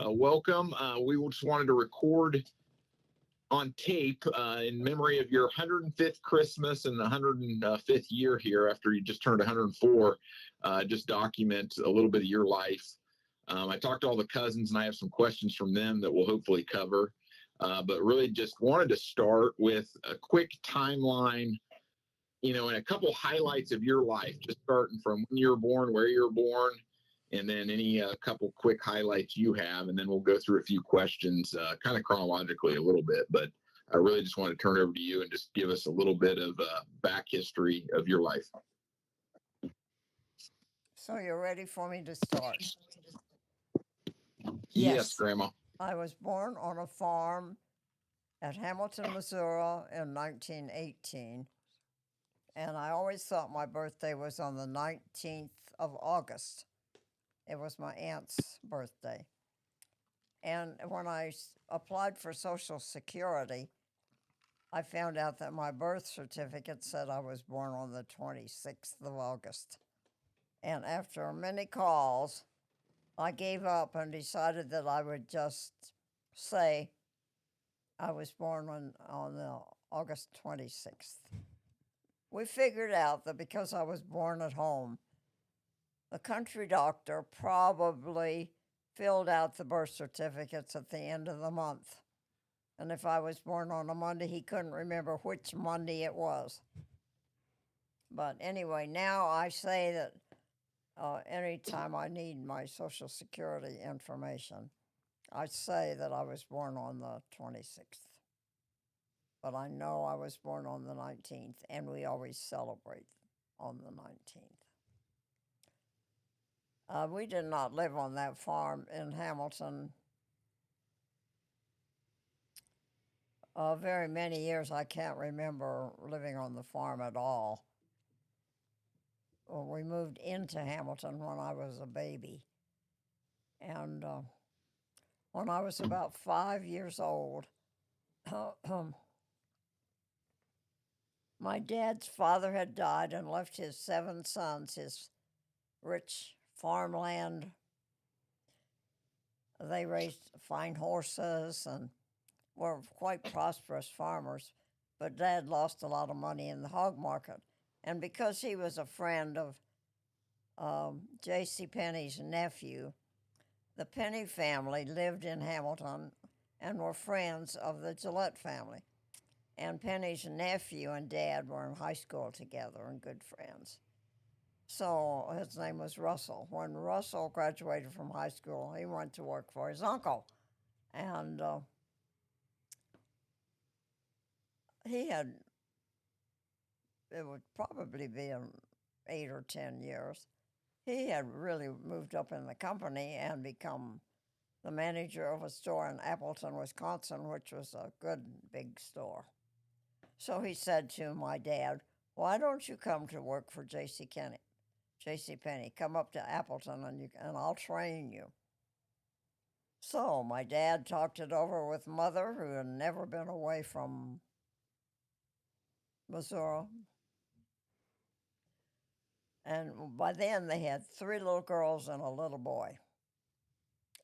Welcome. We just wanted to record on tape in memory of your 105th Christmas and the 105th year here after you just turned 104. Just document a little bit of your life. I talked to all the cousins and I have some questions from them that we'll hopefully cover. But really just wanted to start with a quick timeline, and a couple highlights of your life, just starting from when you were born, where you were born, and then any couple quick highlights you have, and then we'll go through a few questions kind of chronologically a little bit. But I really just want to turn it over to you and just give us a little bit of back history of your life. So you're ready for me to start? Yes, Yes. Grandma. I was born on a farm at Hamilton, Missouri in 1918, and I always thought my birthday was on the 19th of August. It was my aunt's birthday. And when I applied for Social Security, I found out that my birth certificate said I was born on the 26th of August. And after many calls, I gave up and decided that I would just say I was born on the August 26th. We figured out that because I was born at home, the country doctor probably filled out the birth certificates at the end of the month. And if I was born on a Monday, he couldn't remember which Monday it was. But anyway, now I say that anytime I need my Social Security information, I say that I was born on the 26th. But I know I was born on the 19th, and we always celebrate on the 19th. We did not live on that farm in Hamilton very many years. I can't remember living on the farm at all. Well, we moved into Hamilton when I was a baby. And when I was about 5 years old, my dad's father had died and left his 7 sons his rich farmland. They raised fine horses and were quite prosperous farmers, but Dad lost a lot of money in the hog market. And because he was a friend of J.C. Penney's nephew, the Penny family lived in Hamilton and were friends of the Gillette family. And Penny's nephew and Dad were in high school together and good friends. So his name was Russell. When Russell graduated from high school, he went to work for his uncle. And he had, it would probably be 8 or 10 years, he had really moved up in the company and become the manager of a store in Appleton, Wisconsin, which was a good big store. So he said to my dad, "Why don't you come to work for J.C. Penney? Come up to Appleton and I'll train you." So my dad talked it over with Mother, who had never been away from Missouri. And by then they had 3 little girls and a little boy.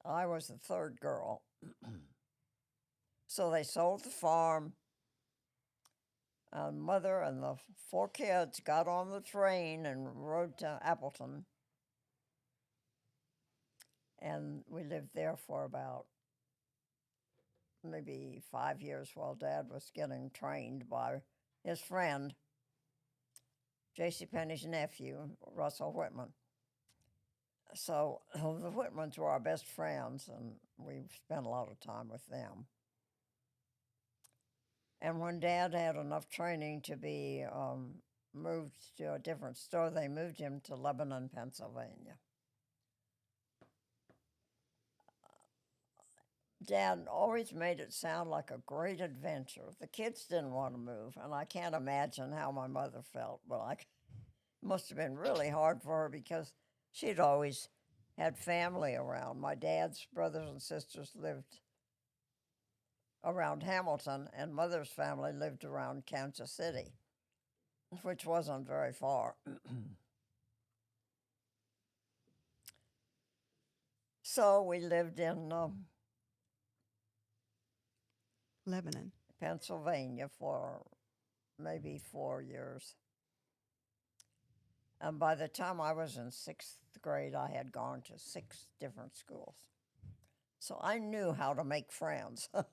I was the third girl. So they sold the farm, and Mother and the 4 kids got on the train and rode to Appleton. And we lived there for about maybe 5 years while Dad was getting trained by his friend, J.C. Penney's nephew, Russell Whitman. So the Whitmans were our best friends, and we spent a lot of time with them. And when Dad had enough training to be moved to a different store, they moved him to Lebanon, Pennsylvania. Dad always made it sound like a great adventure. The kids didn't want to move, and I can't imagine how my mother felt, but it must have been really hard for her because she'd always had family around. My dad's brothers and sisters lived around Hamilton, and Mother's family lived around Kansas City, which wasn't very far. So we lived in Lebanon. Pennsylvania for maybe 4 years. And by the time I was in sixth grade, I had gone to 6 different schools. So I knew how to make friends. And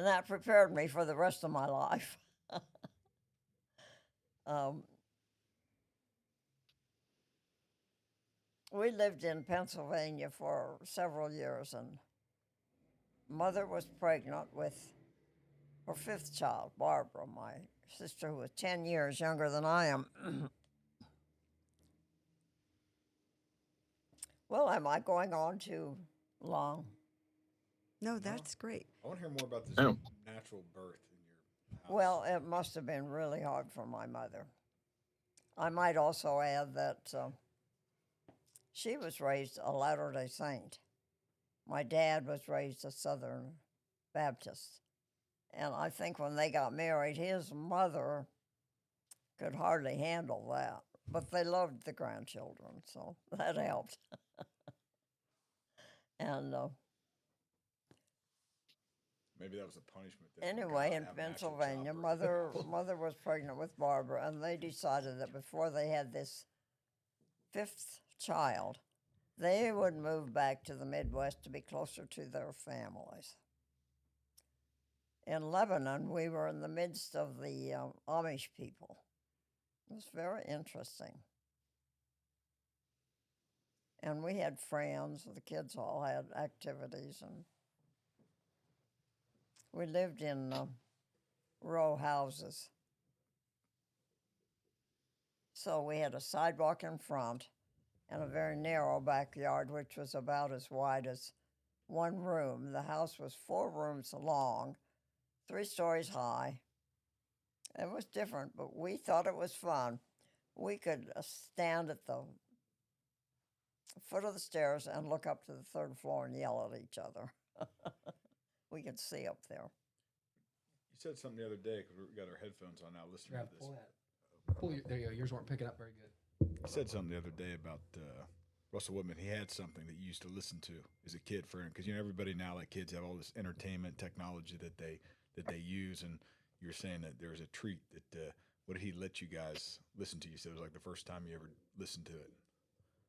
that prepared me for the rest of my life. um, we lived in Pennsylvania for several years, and mother was pregnant with her 5th child, Barbara, my sister, who was 10 years younger than I am. Well, am I going on too long? No, that's great. I want to hear more about this Oh. natural birth in your house. Well, it must have been really hard for my mother. I might also add that she was raised a Latter-day Saint. My dad was raised a Southern Baptist. And I think when they got married, his mother could hardly handle that. But they loved the grandchildren, so that helped. And Maybe that was a punishment. That anyway, God in have natural Pennsylvania, childbirth. mother was pregnant with Barbara, and they decided that before they had this 5th child, they would move back to the Midwest to be closer to their families. In Lebanon, we were in the midst of the Amish people. It was very interesting. And we had friends, the kids all had activities, and we lived in row houses. So we had a sidewalk in front and a very narrow backyard, which was about as wide as one room. The house was 4 rooms long, 3 stories high. It was different, but we thought it was fun. We could stand at the foot of the stairs and look up to the 3rd floor and yell at each other. We could see up there. You said something the other day because we got our headphones on now listening Yeah, to this. there you go. Yours weren't picking up very good. You said something the other day about Russell Whitman. He had something that you used to listen to as a kid for him because everybody now, like kids, have all this entertainment technology that they use, and you're saying that there was a treat that what did he let you guys listen to? You said it was like the first time you ever listened to it.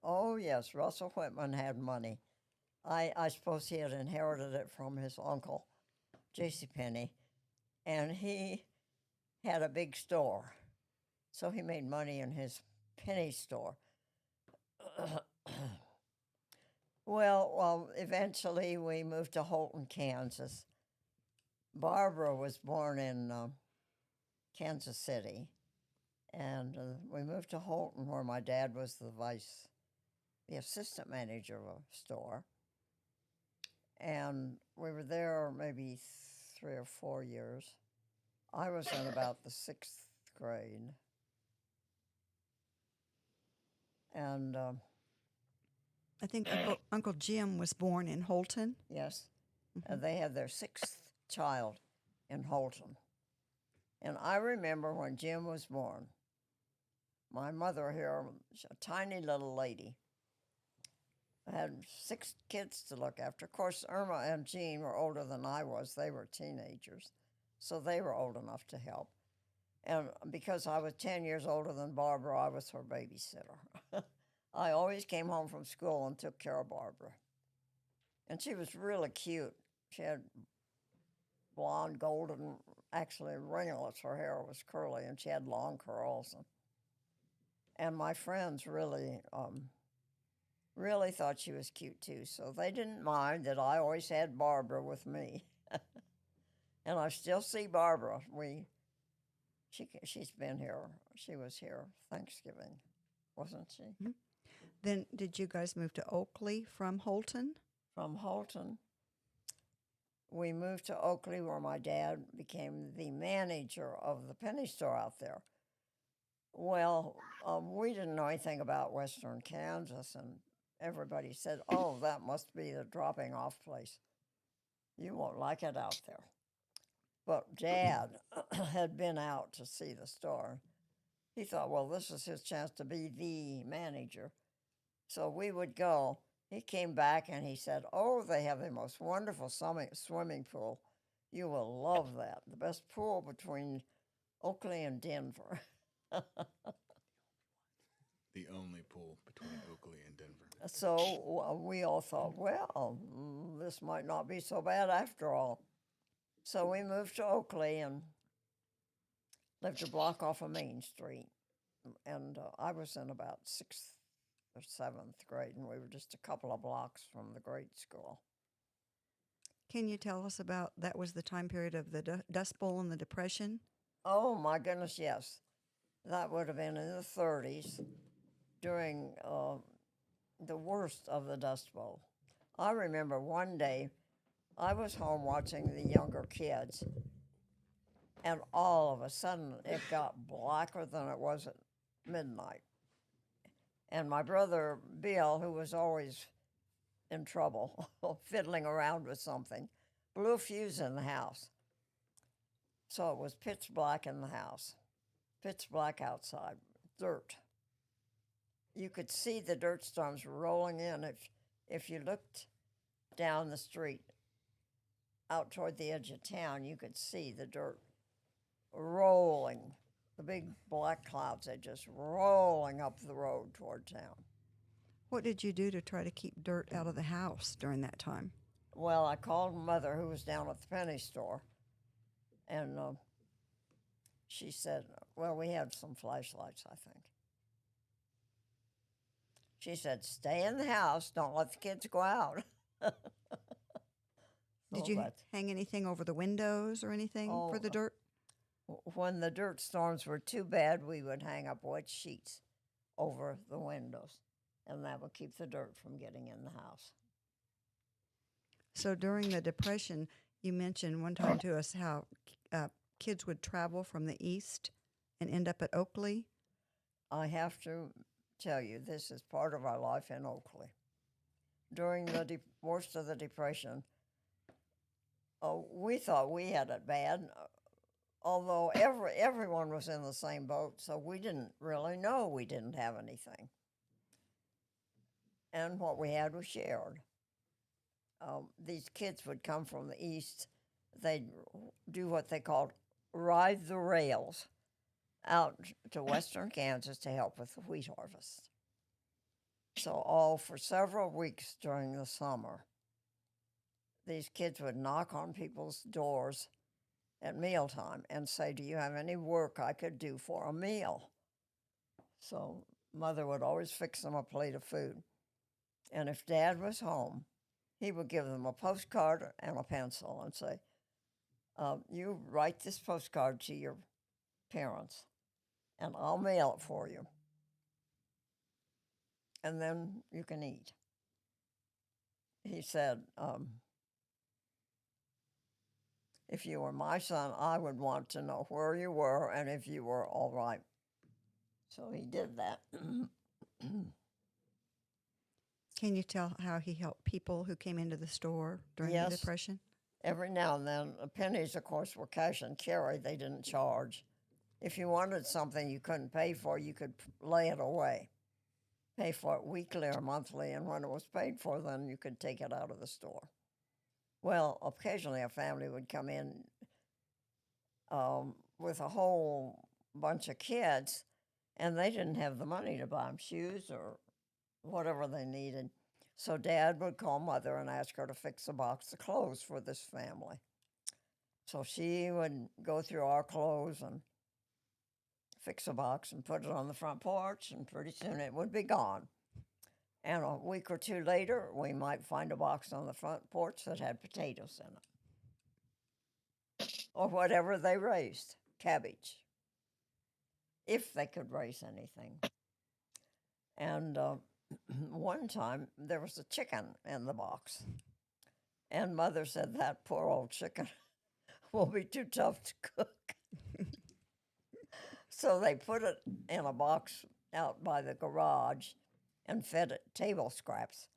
Oh, yes, Russell Whitman had money. I suppose he had inherited it from his uncle, J.C. Penney, and he had a big store. So he made money in his penny store. Well, eventually we moved to Holton, Kansas. Barbara was born in Kansas City, and we moved to Holton, where my dad was the assistant manager of a store. And we were there maybe 3 or 4 years. I was in about the 6th grade. And I think Uncle Jim was born in Holton. yes, and they had their 6th child in Holton. And I remember when Jim was born, my mother here, a tiny little lady, had 6 kids to look after. Of course, Irma and Jean were older than I was. They were teenagers, so they were old enough to help. And because I was 10 years older than Barbara, I was her babysitter. I always came home from school and took care of Barbara. And she was really cute. She had blonde, golden, actually ringlets. Her hair was curly, and she had long curls. And my friends really thought she was cute too, so they didn't mind that I always had Barbara with me. And I still see Barbara. She's been here. She was here Thanksgiving, wasn't she? Mm-hmm. Then did you guys move to Oakley from Holton? From Holton, we moved to Oakley, where my dad became the manager of the penny store out there. Well, we didn't know anything about Western Kansas, and everybody said, "Oh, that must be the dropping off place. You won't like it out there." But Dad had been out to see the store. He thought, well, this is his chance to be the manager. So we would go. He came back and he said, "Oh, they have the most wonderful swimming pool. You will love that. The best pool between Oakley and Denver." The only pool between Oakley and Denver. So we all thought, well, this might not be so bad after all. So we moved to Oakley and lived a block off of Main Street. And I was in about 6th or 7th grade, and we were just a couple of blocks from the grade school. Can you tell us about that was the time period of the Dust Bowl and the Depression? Oh, my goodness, yes. That would have been in the 30s during the worst of the Dust Bowl. I remember one day I was home watching the younger kids, and all of a sudden it got blacker than it was at midnight. And my brother Bill, who was always in trouble, fiddling around with something, blew a fuse in the house. So it was pitch black in the house, pitch black outside, dirt. You could see the dirt storms rolling in. If you looked down the street out toward the edge of town, you could see the dirt rolling. The big black clouds are just rolling up the road toward town. What did you do to try to keep dirt out of the house during that time? Well, I called Mother, who was down at the penny store, and she said, well, we had some flashlights, I think. She said, stay in the house, don't let the kids go out. Did So you that's- hang anything over the windows or anything for the dirt? When the dirt storms were too bad, we would hang up wet sheets over the windows, and that would keep the dirt from getting in the house. So during the Depression, you mentioned one time to us how kids would travel from the east and end up at Oakley. I have to tell you, this is part of our life in Oakley. During the worst of the Depression, we thought we had it bad, although everyone was in the same boat, so we didn't really know we didn't have anything. And what we had was shared. These kids would come from the east. They'd do what they called ride the rails out to western Kansas to help with the wheat harvest. So all for several weeks during the summer, these kids would knock on people's doors at mealtime and say, do you have any work I could do for a meal? So Mother would always fix them a plate of food. And if Dad was home, he would give them a postcard and a pencil and say, you write this postcard to your parents, and I'll mail it for you. And then you can eat. He said, if you were my son, I would want to know where you were and if you were all right. So he did that. Can you tell how he helped people who came into the store during Yes. the Depression? Every now and then, the pennies, of course, were cash and carry. They didn't charge. If you wanted something you couldn't pay for, you could lay it away, pay for it weekly or monthly, and when it was paid for, then you could take it out of the store. Well, occasionally a family would come in with a whole bunch of kids, and they didn't have the money to buy them shoes or whatever they needed. So Dad would call Mother and ask her to fix a box of clothes for this family. So she would go through our clothes and fix a box and put it on the front porch, and pretty soon it would be gone. And a week or two later, we might find a box on the front porch that had potatoes in it. Or whatever they raised, cabbage, if they could raise anything. And one time, there was a chicken in the box. And Mother said, that poor old chicken will be too tough to cook. So they put it in a box out by the garage and fed it table scraps.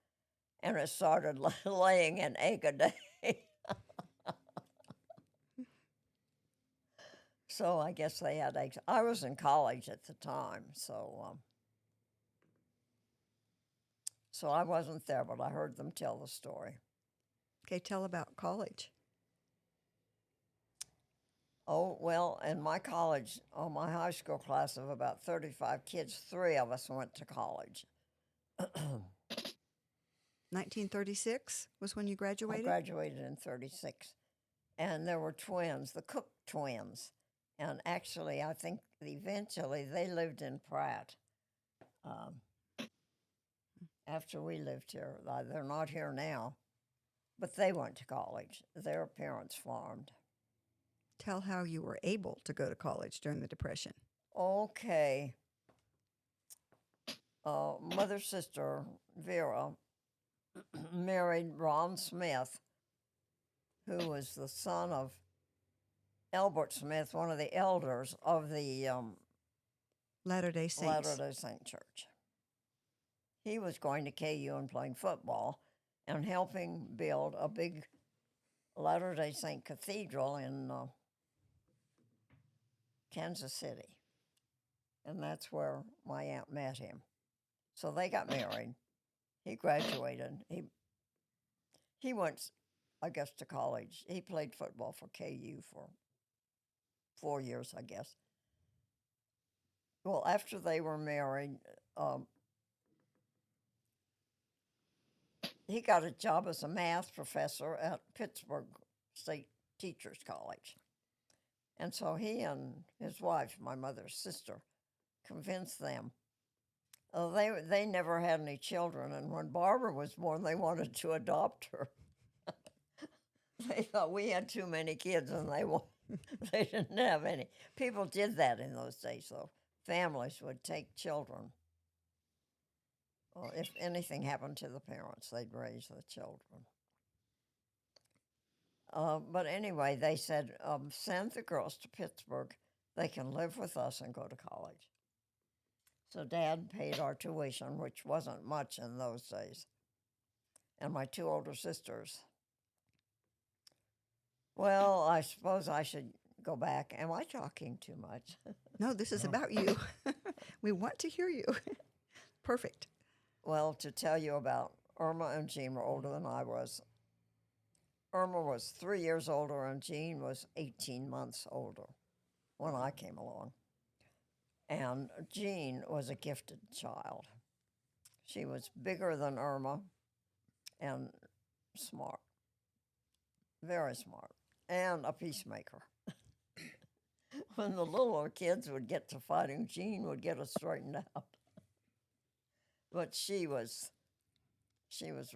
And it started laying an egg a day. So I guess they had eggs. I was in college at the time, so So I wasn't there, but I heard them tell the story. Okay, tell about college. Oh, well, in my college, my high school class of about 35 kids, 3 of us went to college. 1936 was when you I graduated? graduated in 36. And there were twins, the Cook twins. And actually, I think eventually they lived in Pratt. After we lived here, they're not here now, but they went to college. Their parents farmed. Tell how you were able to go to college during the Depression. Okay. Mother's sister, Vera, married Ron Smith, who was the son of Albert Smith, one of the elders of the Latter-day Saints. Latter-day Saint Church. He was going to KU and playing football and helping build a big Latter-day Saint cathedral in Kansas City. And that's where my aunt met him. So they got married. He graduated. He went, I guess, to college. He played football for KU for 4 years, I guess. Well, after they were married, he got a job as a math professor at Pittsburgh State Teachers College. And so he and his wife, my mother's sister, convinced them. They never had any children, and when Barbara was born, they wanted to adopt her. They thought we had too many kids, and they didn't have any. People did that in those days, though. Families would take children. Well, if anything happened to the parents, they'd raise the children. But anyway, they said, send the girls to Pittsburgh. They can live with us and go to college. So Dad paid our tuition, which wasn't much in those days. And my 2 older sisters. Well, I suppose I should go back. Am I talking too much? No, this is about you. We want to hear you. Perfect. Well, to tell you about Irma and Jean were older than I was. Irma was 3 years older and Jean was 18 months older when I came along. And Jean was a gifted child. She was bigger than Irma and smart, very smart, and a peacemaker. When the littler kids would get to fighting, Jean would get us straightened out. But she was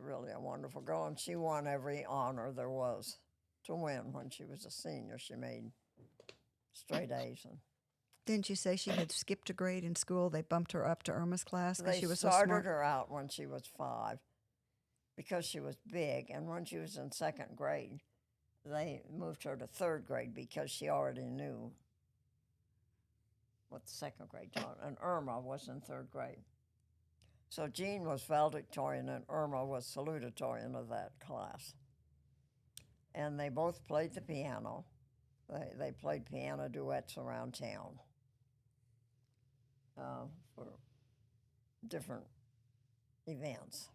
really a wonderful girl, and she won every honor there was to win. When she was a senior, she made straight A's. And Didn't you say she had skipped a grade in school? They bumped her up to Irma's class because they she was so started smart? her out when she was 5 because she was big, and when she was in 2nd grade, they moved her to 3rd grade because she already knew what the 2nd grade taught, and Irma was in 3rd grade. So Jean was valedictorian and Irma was salutatorian of that class. And they both played the piano. They played piano duets around town for different events.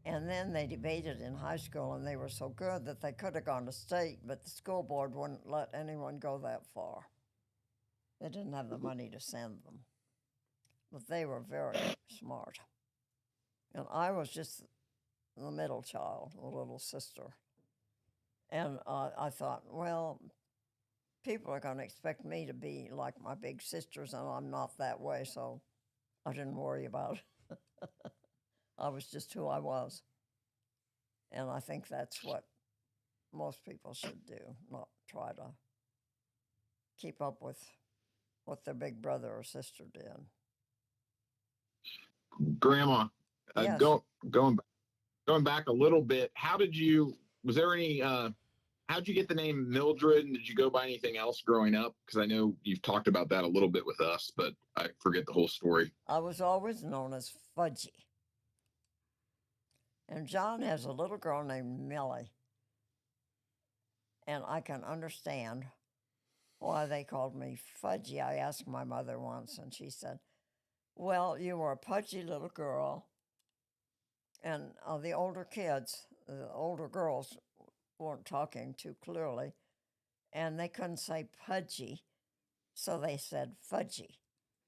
And then they debated in high school, and they were so good that they could have gone to state, but the school board wouldn't let anyone go that far. They didn't have the money to send them. But they were very smart. And I was just the middle child, the little sister. And I thought, well, people are going to expect me to be like my big sisters, and I'm not that way, so I didn't worry about it. I was just who I was. And I think that's what most people should do, not try to keep up with what their big brother or sister did. Grandma, Yes. going back a little bit, how'd you get the name Mildred, and did you go by anything else growing up? Because I know you've talked about that a little bit with us, but I forget the whole story. I was always known as Fudgy. And John has a little girl named Millie. And I can understand why they called me Fudgy. I asked my mother once, and she said, well, you were a pudgy little girl, And the older kids, the older girls, weren't talking too clearly, and they couldn't say pudgy, so they said fudgy.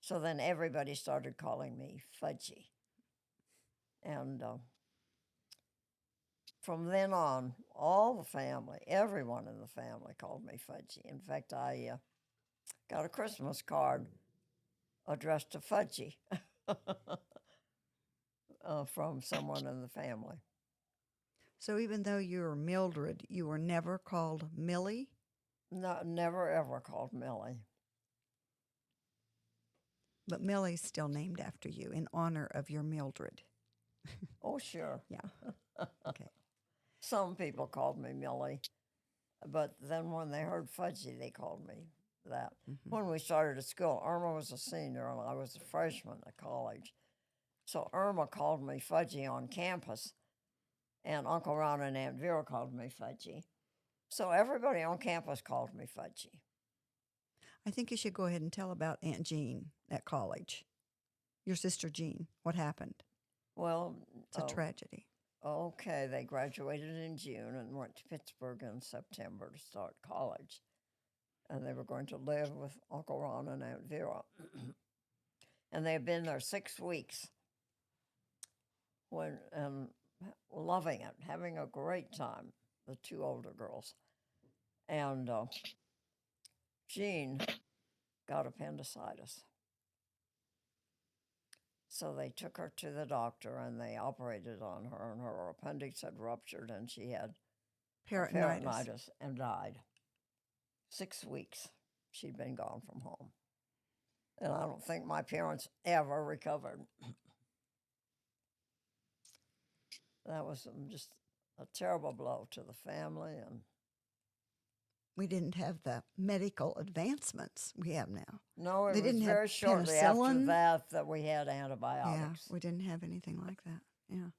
So then everybody started calling me Fudgy. And from then on, all the family, everyone in the family called me Fudgy. In fact, I got a Christmas card addressed to Fudgy from someone in the family. So even though you were Mildred, you were never called Millie? No, never ever called Millie. But Millie's still named after you in honor of your Mildred. Oh, sure. Yeah. Okay. Some people called me Millie, but then when they heard Fudgy, they called me that. Mm-hmm. When we started at school, Irma was a senior and I was a freshman at college. So Irma called me Fudgy on campus, and Uncle Ron and Aunt Vera called me Fudgy. So everybody on campus called me Fudgy. I think you should go ahead and tell about Aunt Jean at college. Your sister Jean. What happened? Well, It's a tragedy. okay, they graduated in June and went to Pittsburgh in September to start college. And they were going to live with Uncle Ron and Aunt Vera. And they had been there 6 weeks and loving it, having a great time, the two older girls. And Jean got appendicitis. So they took her to the doctor and they operated on her, and her appendix had ruptured and she had peritonitis and died. 6 weeks she'd been gone from home. And I don't think my parents ever recovered. That was just a terrible blow to the family. And we didn't have the medical advancements we have now. no, it They was didn't very have shortly penicillin. after that we had antibiotics. Yeah, we didn't have anything like that. Yeah.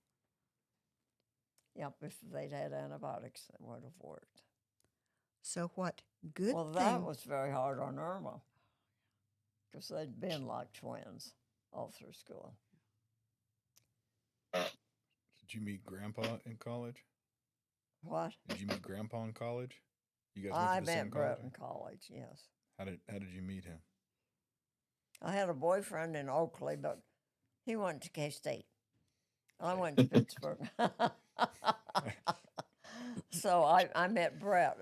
Yep, if they'd had antibiotics, it would have worked. So what good Well, thing? that was very hard on Irma because they'd been like twins all through school. Did you meet Grandpa in college? What? Did you meet Grandpa in college? You guys I went to the same met college? Brett in college, yes. How did you meet him? I had a boyfriend in Oakley, but he went to K-State. I went to Pittsburgh. So I met Brett.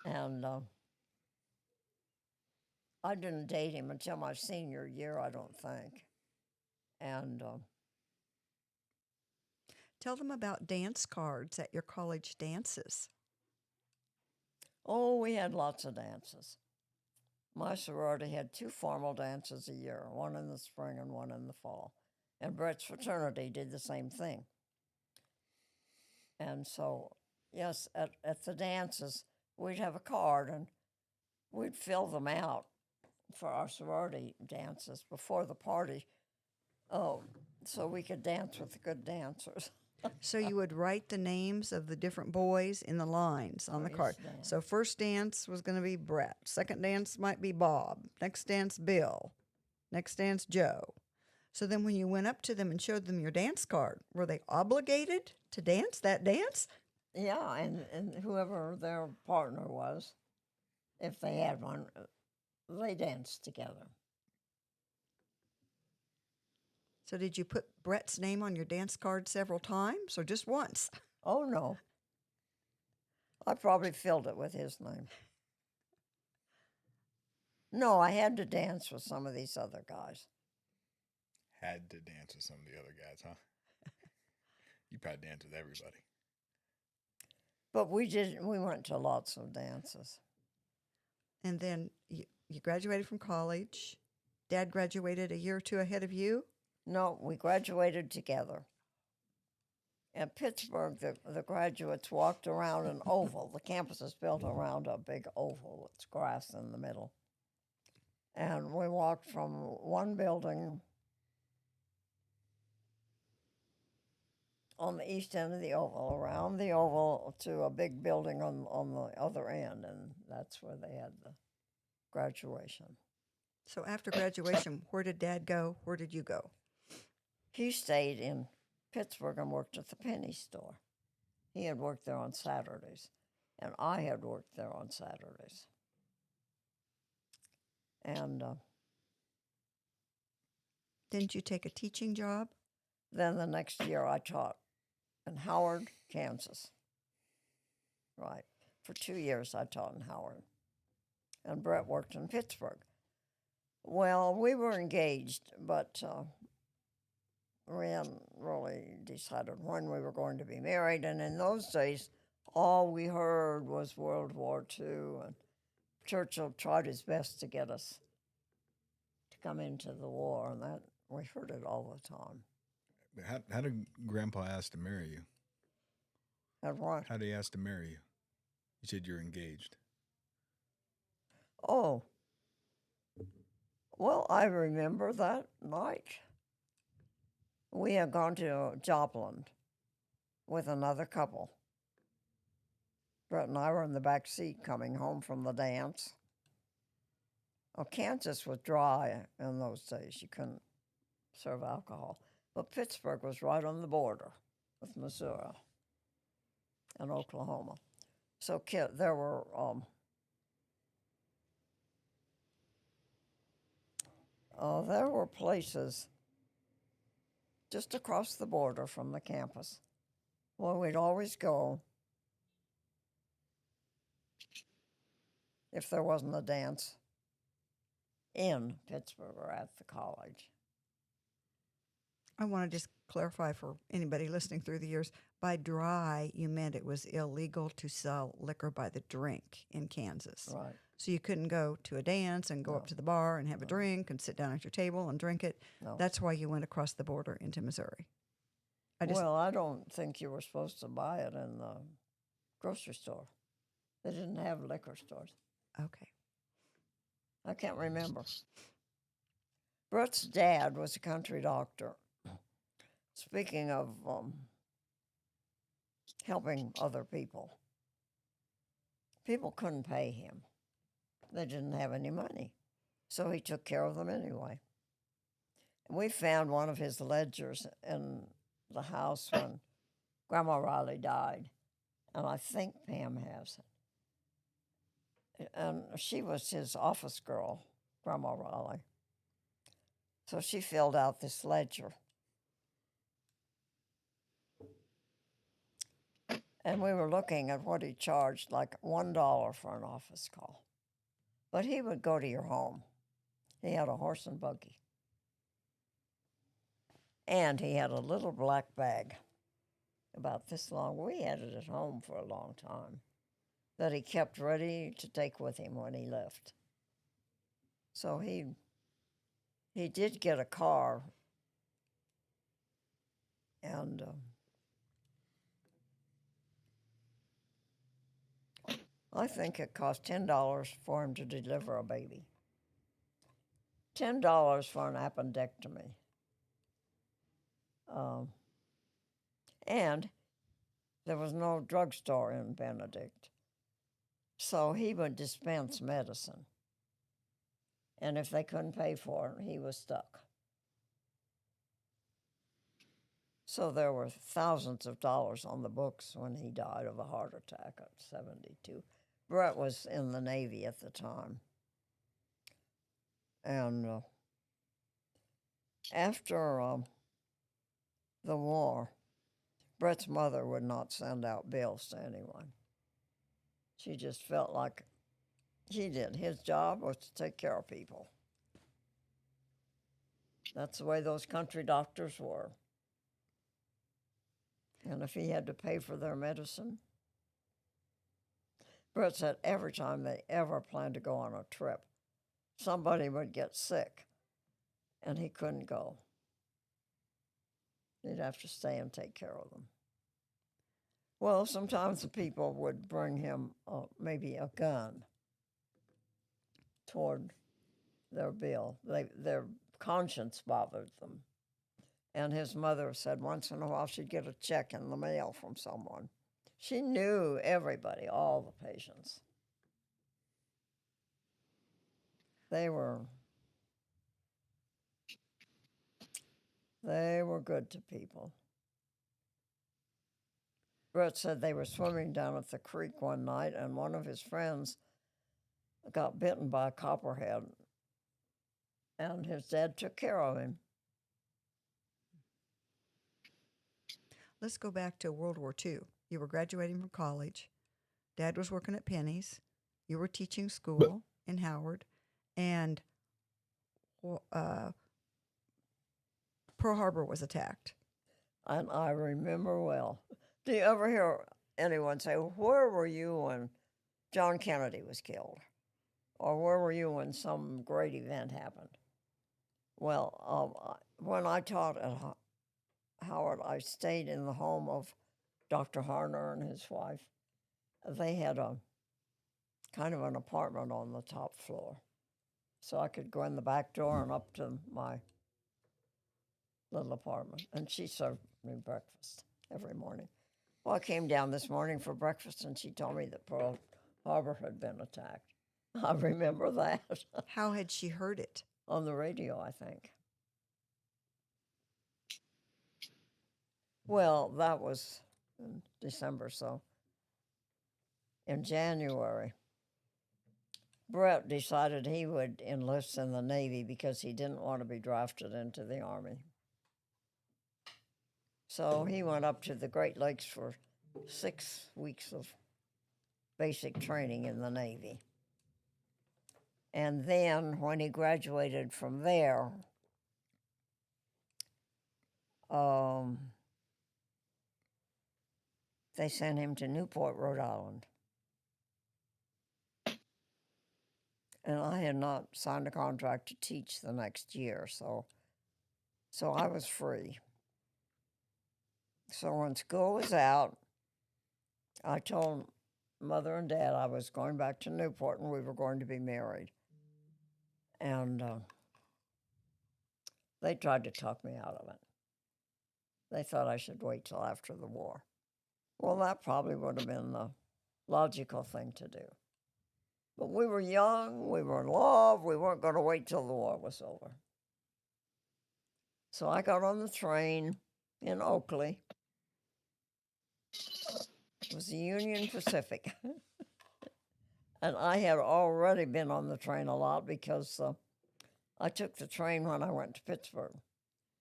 And I didn't date him until my senior year, I don't think. And Tell them about dance cards at your college dances. oh, we had lots of dances. My sorority had 2 formal dances a year, one in the spring and one in the fall. And Brett's fraternity did the same thing. And so, yes, at the dances, we'd have a card and we'd fill them out for our sorority dances before the party. Oh, so we could dance with the good dancers. So you would write the names of the different boys in the lines on the For card. each dance. So first dance was going to be Brett. Second dance might be Bob. Next dance, Bill. Next dance, Joe. So then when you went up to them and showed them your dance card, were they obligated to dance that dance? Yeah, and whoever their partner was, if they had one, they danced together. So did you put Brett's name on your dance card several times or just once? Oh, no. I probably filled it with his name. No, I had to dance with some of these other guys. Had to dance with some of the other guys, huh? You probably danced with everybody. But we went to lots of dances. And then you graduated from college. Dad graduated a year or two ahead of you. No, we graduated together. In Pittsburgh, the graduates walked around an oval. The campus is built around a big oval with grass in the middle. And we walked from one building on the east end of the oval, around the oval to a big building on the other end, and that's where they had the graduation. So after graduation, where did Dad go? Where did you go? he stayed in Pittsburgh and worked at the penny store. He had worked there on Saturdays, and I had worked there on Saturdays. And Didn't you take a teaching job? then the next year I taught in Howard, Kansas. Right. For 2 years I taught in Howard. And Brett worked in Pittsburgh. Well, we were engaged, but we hadn't really decided when we were going to be married. And in those days, all we heard was World War II, and Churchill tried his best to get us to come into the war, and that we heard it all the time. How did Grandpa ask to marry you? And what? How did he ask to marry you? You said you're engaged. Oh, well, I remember that night. We had gone to Joplin with another couple. Brett and I were in the back seat coming home from the dance. Oh, Kansas was dry in those days. You couldn't serve alcohol. But Pittsburgh was right on the border with Missouri and Oklahoma. So there were places just across the border from the campus where we'd always go if there wasn't a dance in Pittsburgh or at the college. I want to just clarify for anybody listening through the years. By dry, you meant it was illegal to sell liquor by the drink in Kansas. Right. So you couldn't go to a dance and go up to the bar and have a drink and sit down at your table and drink it. No. That's why you went across the border into Missouri. Well, I don't think you were supposed to buy it in the grocery store. They didn't have liquor stores. Okay. I can't remember. Brett's dad was a country doctor. Speaking of helping other people, people couldn't pay him. They didn't have any money. So he took care of them anyway. We found one of his ledgers in the house when Grandma Riley died, and I think Pam has it. And she was his office girl, Grandma Riley. So she filled out this ledger. And we were looking at what he charged, like $1 for an office call. But he would go to your home. He had a horse and buggy. And he had a little black bag, about this long. We had it at home for a long time, that he kept ready to take with him when he left. So he did get a car, and I think it cost $10 for him to deliver a baby. $10 for an appendectomy. And there was no drugstore in Benedict. So he would dispense medicine. And if they couldn't pay for it, he was stuck. So there were thousands of dollars on the books when he died of a heart attack at 72. Brett was in the Navy at the time. And after the war, Brett's mother would not send out bills to anyone. She just felt like he did. His job was to take care of people. That's the way those country doctors were. And if he had to pay for their medicine, Brett said every time they ever planned to go on a trip, somebody would get sick, and he couldn't go. He'd have to stay and take care of them. Well, sometimes the people would bring him maybe a gun toward their bill. Their conscience bothered them. And his mother said once in a while she'd get a check in the mail from someone. She knew everybody, all the patients. They were They were good to people. Brett said they were swimming down at the creek one night, and one of his friends got bitten by a copperhead, and his dad took care of him. Let's go back to World War II. You were graduating from college. Dad was working at Penny's. You were teaching school in Howard. And Pearl Harbor was attacked. And I remember well. Do you ever hear anyone say, "Where were you when John Kennedy was killed?" Or "Where were you when some great event happened?" Well, when I taught at Howard, I stayed in the home of Dr. Harner and his wife. They had a kind of an apartment on the top floor. So I could go in the back door and up to my little apartment. And she served me breakfast every morning. Well, I came down this morning for breakfast, and she told me that Pearl Harbor had been attacked. I remember that. How had she heard it? On the radio, I think. Well, that was in December, so in January, Brett decided he would enlist in the Navy because he didn't want to be drafted into the Army. So he went up to the Great Lakes for 6 weeks of basic training in the Navy. And then when he graduated from there, they sent him to Newport, Rhode Island. And I had not signed a contract to teach the next year, so I was free. So when school was out, I told Mother and Dad I was going back to Newport and we were going to be married. And they tried to talk me out of it. They thought I should wait till after the war. Well, that probably would have been the logical thing to do. But we were young, we were in love, we weren't going to wait till the war was over. So I got on the train in Oakley. It was the Union Pacific. And I had already been on the train a lot because I took the train when I went to Pittsburgh.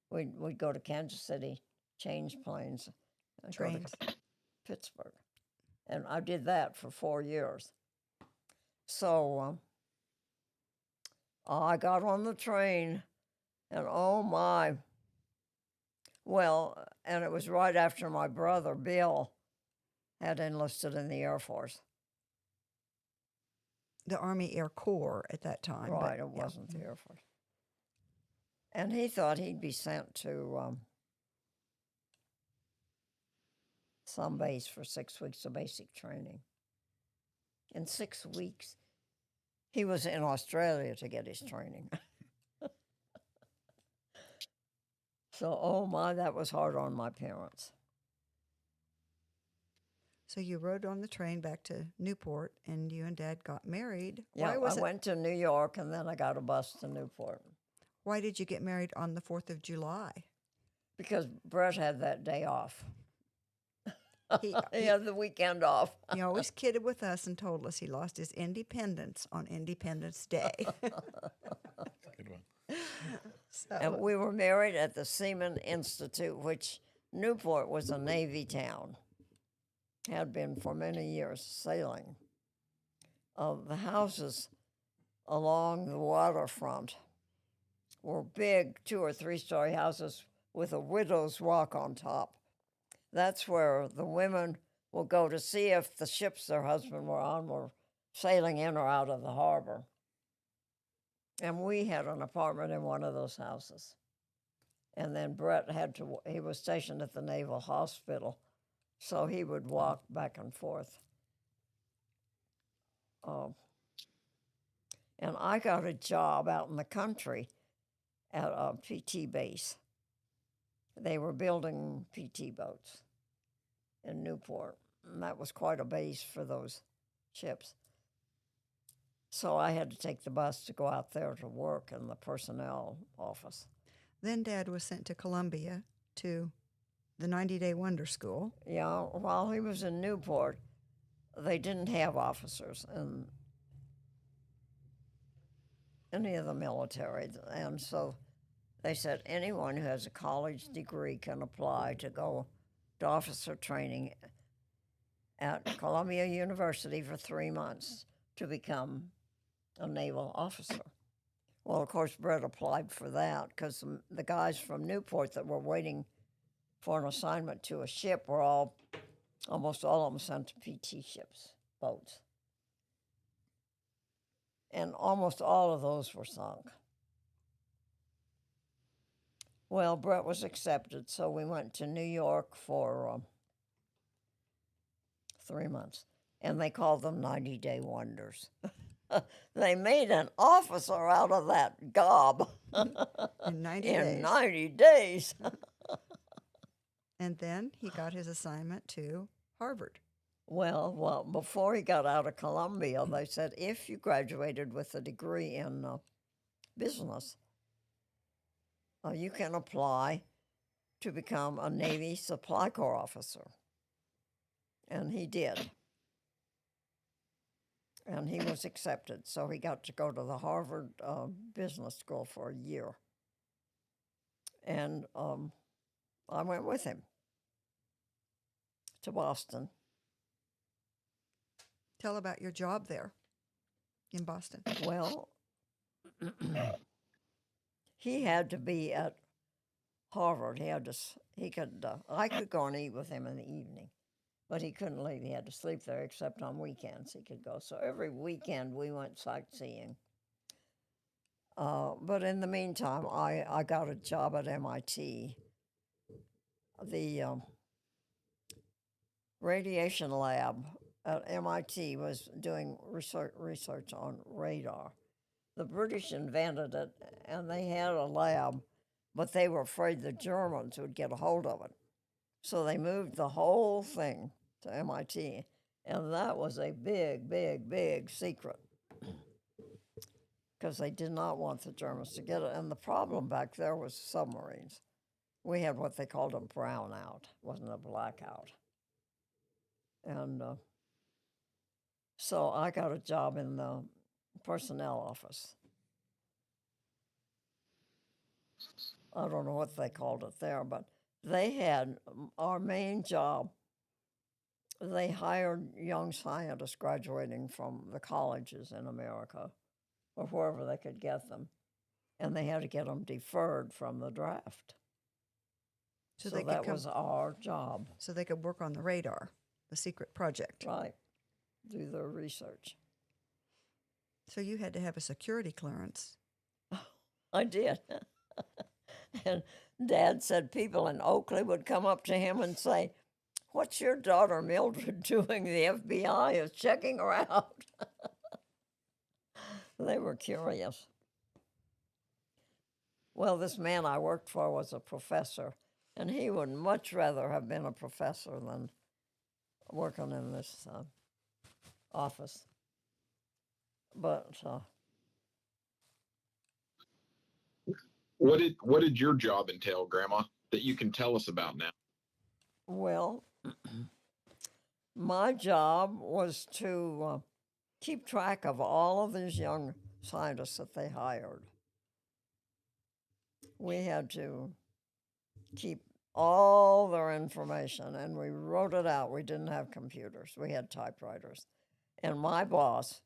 We'd go to Kansas City, change planes, and Trains. go to Pittsburgh. And I did that for 4 years. So I got on the train, and oh my. Well, and it was right after my brother, Bill, had enlisted in the Air Force. The Army Air Corps at that time. Right, but, it wasn't the Air Force. And he thought he'd be sent to some base for 6 weeks of basic training. In 6 weeks, he was in Australia to get his training. So, oh my, that was hard on my parents. So you rode on the train back to Newport, and you and Dad got married. Yeah, Why was I went to New York, and then I got a bus to Newport. Why did you get married on the 4th of July? Because Brett had that day off. He had the weekend off. He always kidded with us and told us he lost his independence on Independence Day. Good one. And we were married at the Seaman Institute, which Newport was a Navy town. Had been for many years, sailing. The houses along the waterfront were big 2 or 3 story houses with a widow's walk on top. That's where the women will go to see if the ships their husband were on were sailing in or out of the harbor. And we had an apartment in one of those houses. And then Brett he was stationed at the Naval Hospital, so he would walk back and forth. And I got a job out in the country at a PT base. They were building PT boats in Newport, and that was quite a base for those ships. So I had to take the bus to go out there to work in the personnel office. Then Dad was sent to Columbia to the 90-day Wonder School. Yeah, while he was in Newport, they didn't have officers in any of the military. And so they said anyone who has a college degree can apply to go to officer training at Columbia University for 3 months to become a naval officer. Well, of course, Brett applied for that because the guys from Newport that were waiting for an assignment to a ship were almost all of them sent to PT ships, boats. And almost all of those were sunk. Well, Brett was accepted, so we went to New York for 3 months, and they called them 90-day wonders. They made an officer out of that gob In 90 in days. 90 days. And then he got his assignment to Harvard. Well, before he got out of Columbia, they said if you graduated with a degree in business, you can apply to become a Navy Supply Corps officer. And he did. And he was accepted, so he got to go to the Harvard Business School for a year. And I went with him to Boston. Tell about your job there in Boston. Well, he had to be at Harvard. I could go and eat with him in the evening, but he couldn't leave. He had to sleep there, except on weekends he could go. So every weekend we went sightseeing. But in the meantime, I got a job at MIT. The radiation lab at MIT was doing research on radar. The British invented it, and they had a lab, but they were afraid the Germans would get a hold of it. So they moved the whole thing to MIT, and that was a big, big, big secret because they did not want the Germans to get it. And the problem back there was submarines. We had what they called a brownout, wasn't a blackout. And so I got a job in the personnel office. I don't know what they called it there, but they had our main job. They hired young scientists graduating from the colleges in America or wherever they could get them, and they had to get them deferred from the draft. So that was our job. So they could work on the radar, the secret project. Right, do their research. So you had to have a security clearance. I did. And Dad said people in Oakley would come up to him and say, "What's your daughter Mildred doing? The FBI is checking her out." They were curious. Well, this man I worked for was a professor, and he would much rather have been a professor than working in this office. But What did your job entail, Grandma, that you can tell us about now? well, my job was to keep track of all of these young scientists that they hired. We had to keep all their information, and we wrote it out. We didn't have computers. We had typewriters. And my boss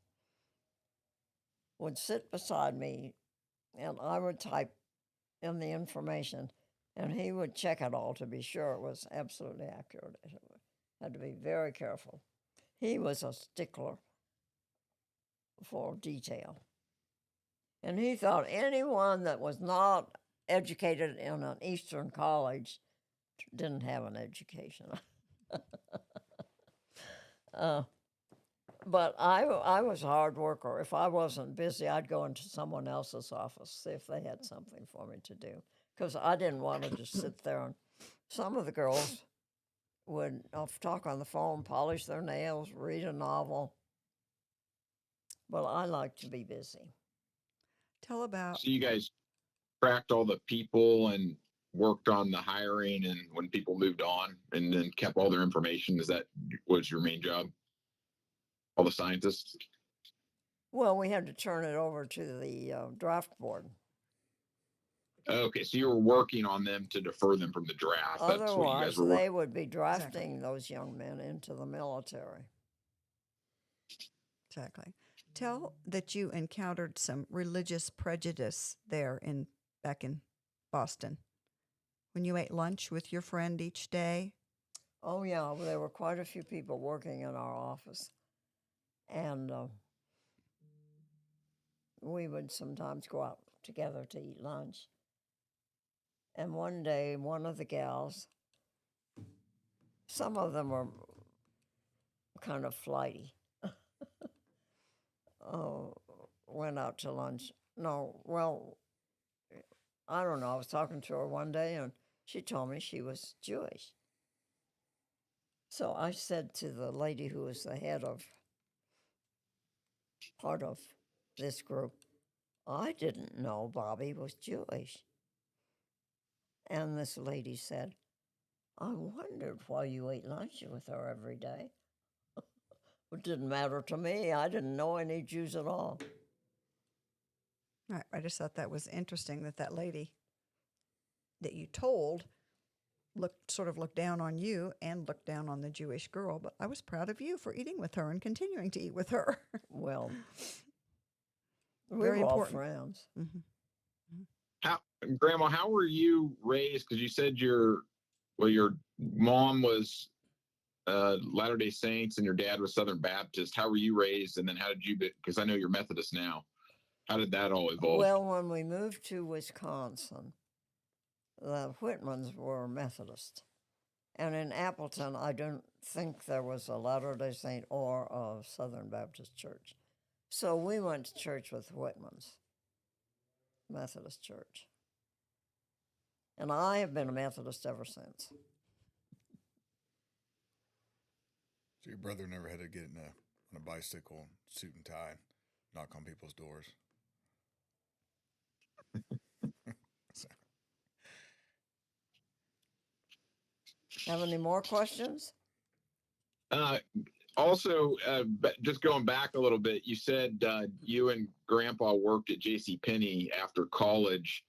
would sit beside me, and I would type in the information, and he would check it all to be sure it was absolutely accurate. It had to be very careful. He was a stickler for detail. And he thought anyone that was not educated in an Eastern college didn't have an education. But I was a hard worker. If I wasn't busy, I'd go into someone else's office, see if they had something for me to do. Because I didn't want to just sit there. And some of the girls would talk on the phone, polish their nails, read a novel. But I like to be busy. Tell about So you guys tracked all the people and worked on the hiring and when people moved on and then kept all their information? Is that was your main job? All the scientists? Well, we had to turn it over to the draft board. Okay, so you were working on them to defer them from the draft. That's what you Otherwise, guys were working. they would be drafting those young men into the military. Exactly. Tell that you encountered some religious prejudice there back in Boston when you ate lunch with your friend each day. Oh, yeah, well, there were quite a few people working in our office. And we would sometimes go out together to eat lunch. And one day, one of the gals, some of them were kind of flighty, went out to lunch. No, well, I don't know. I was talking to her one day and she told me she was Jewish. So I said to the lady who was the head of part of this group, I didn't know Bobby was Jewish. And this lady said, I wondered why you ate lunch with her every day. It didn't matter to me. I didn't know any Jews at all. I just thought that was interesting that lady that you told looked down on you and looked down on the Jewish girl. But I was proud of you for eating with her and continuing to eat with her. Well, Very we were all important. friends. Mm-hmm. Grandma, how were you raised? Because you said your mom was Latter-day Saints and your dad was Southern Baptist. How were you raised? And then how did you, because I know you're Methodist now. How did that all evolve? Well, when we moved to Wisconsin, the Whitmans were Methodist. And in Appleton, I don't think there was a Latter-day Saint or a Southern Baptist church. So we went to church with the Whitmans, Methodist church. And I have been a Methodist ever since. So your brother never had to get on a bicycle, suit and tie, knock on people's doors. Have any more questions? Also, just going back a little bit, you said you and Grandpa worked at J.C. Penney after college.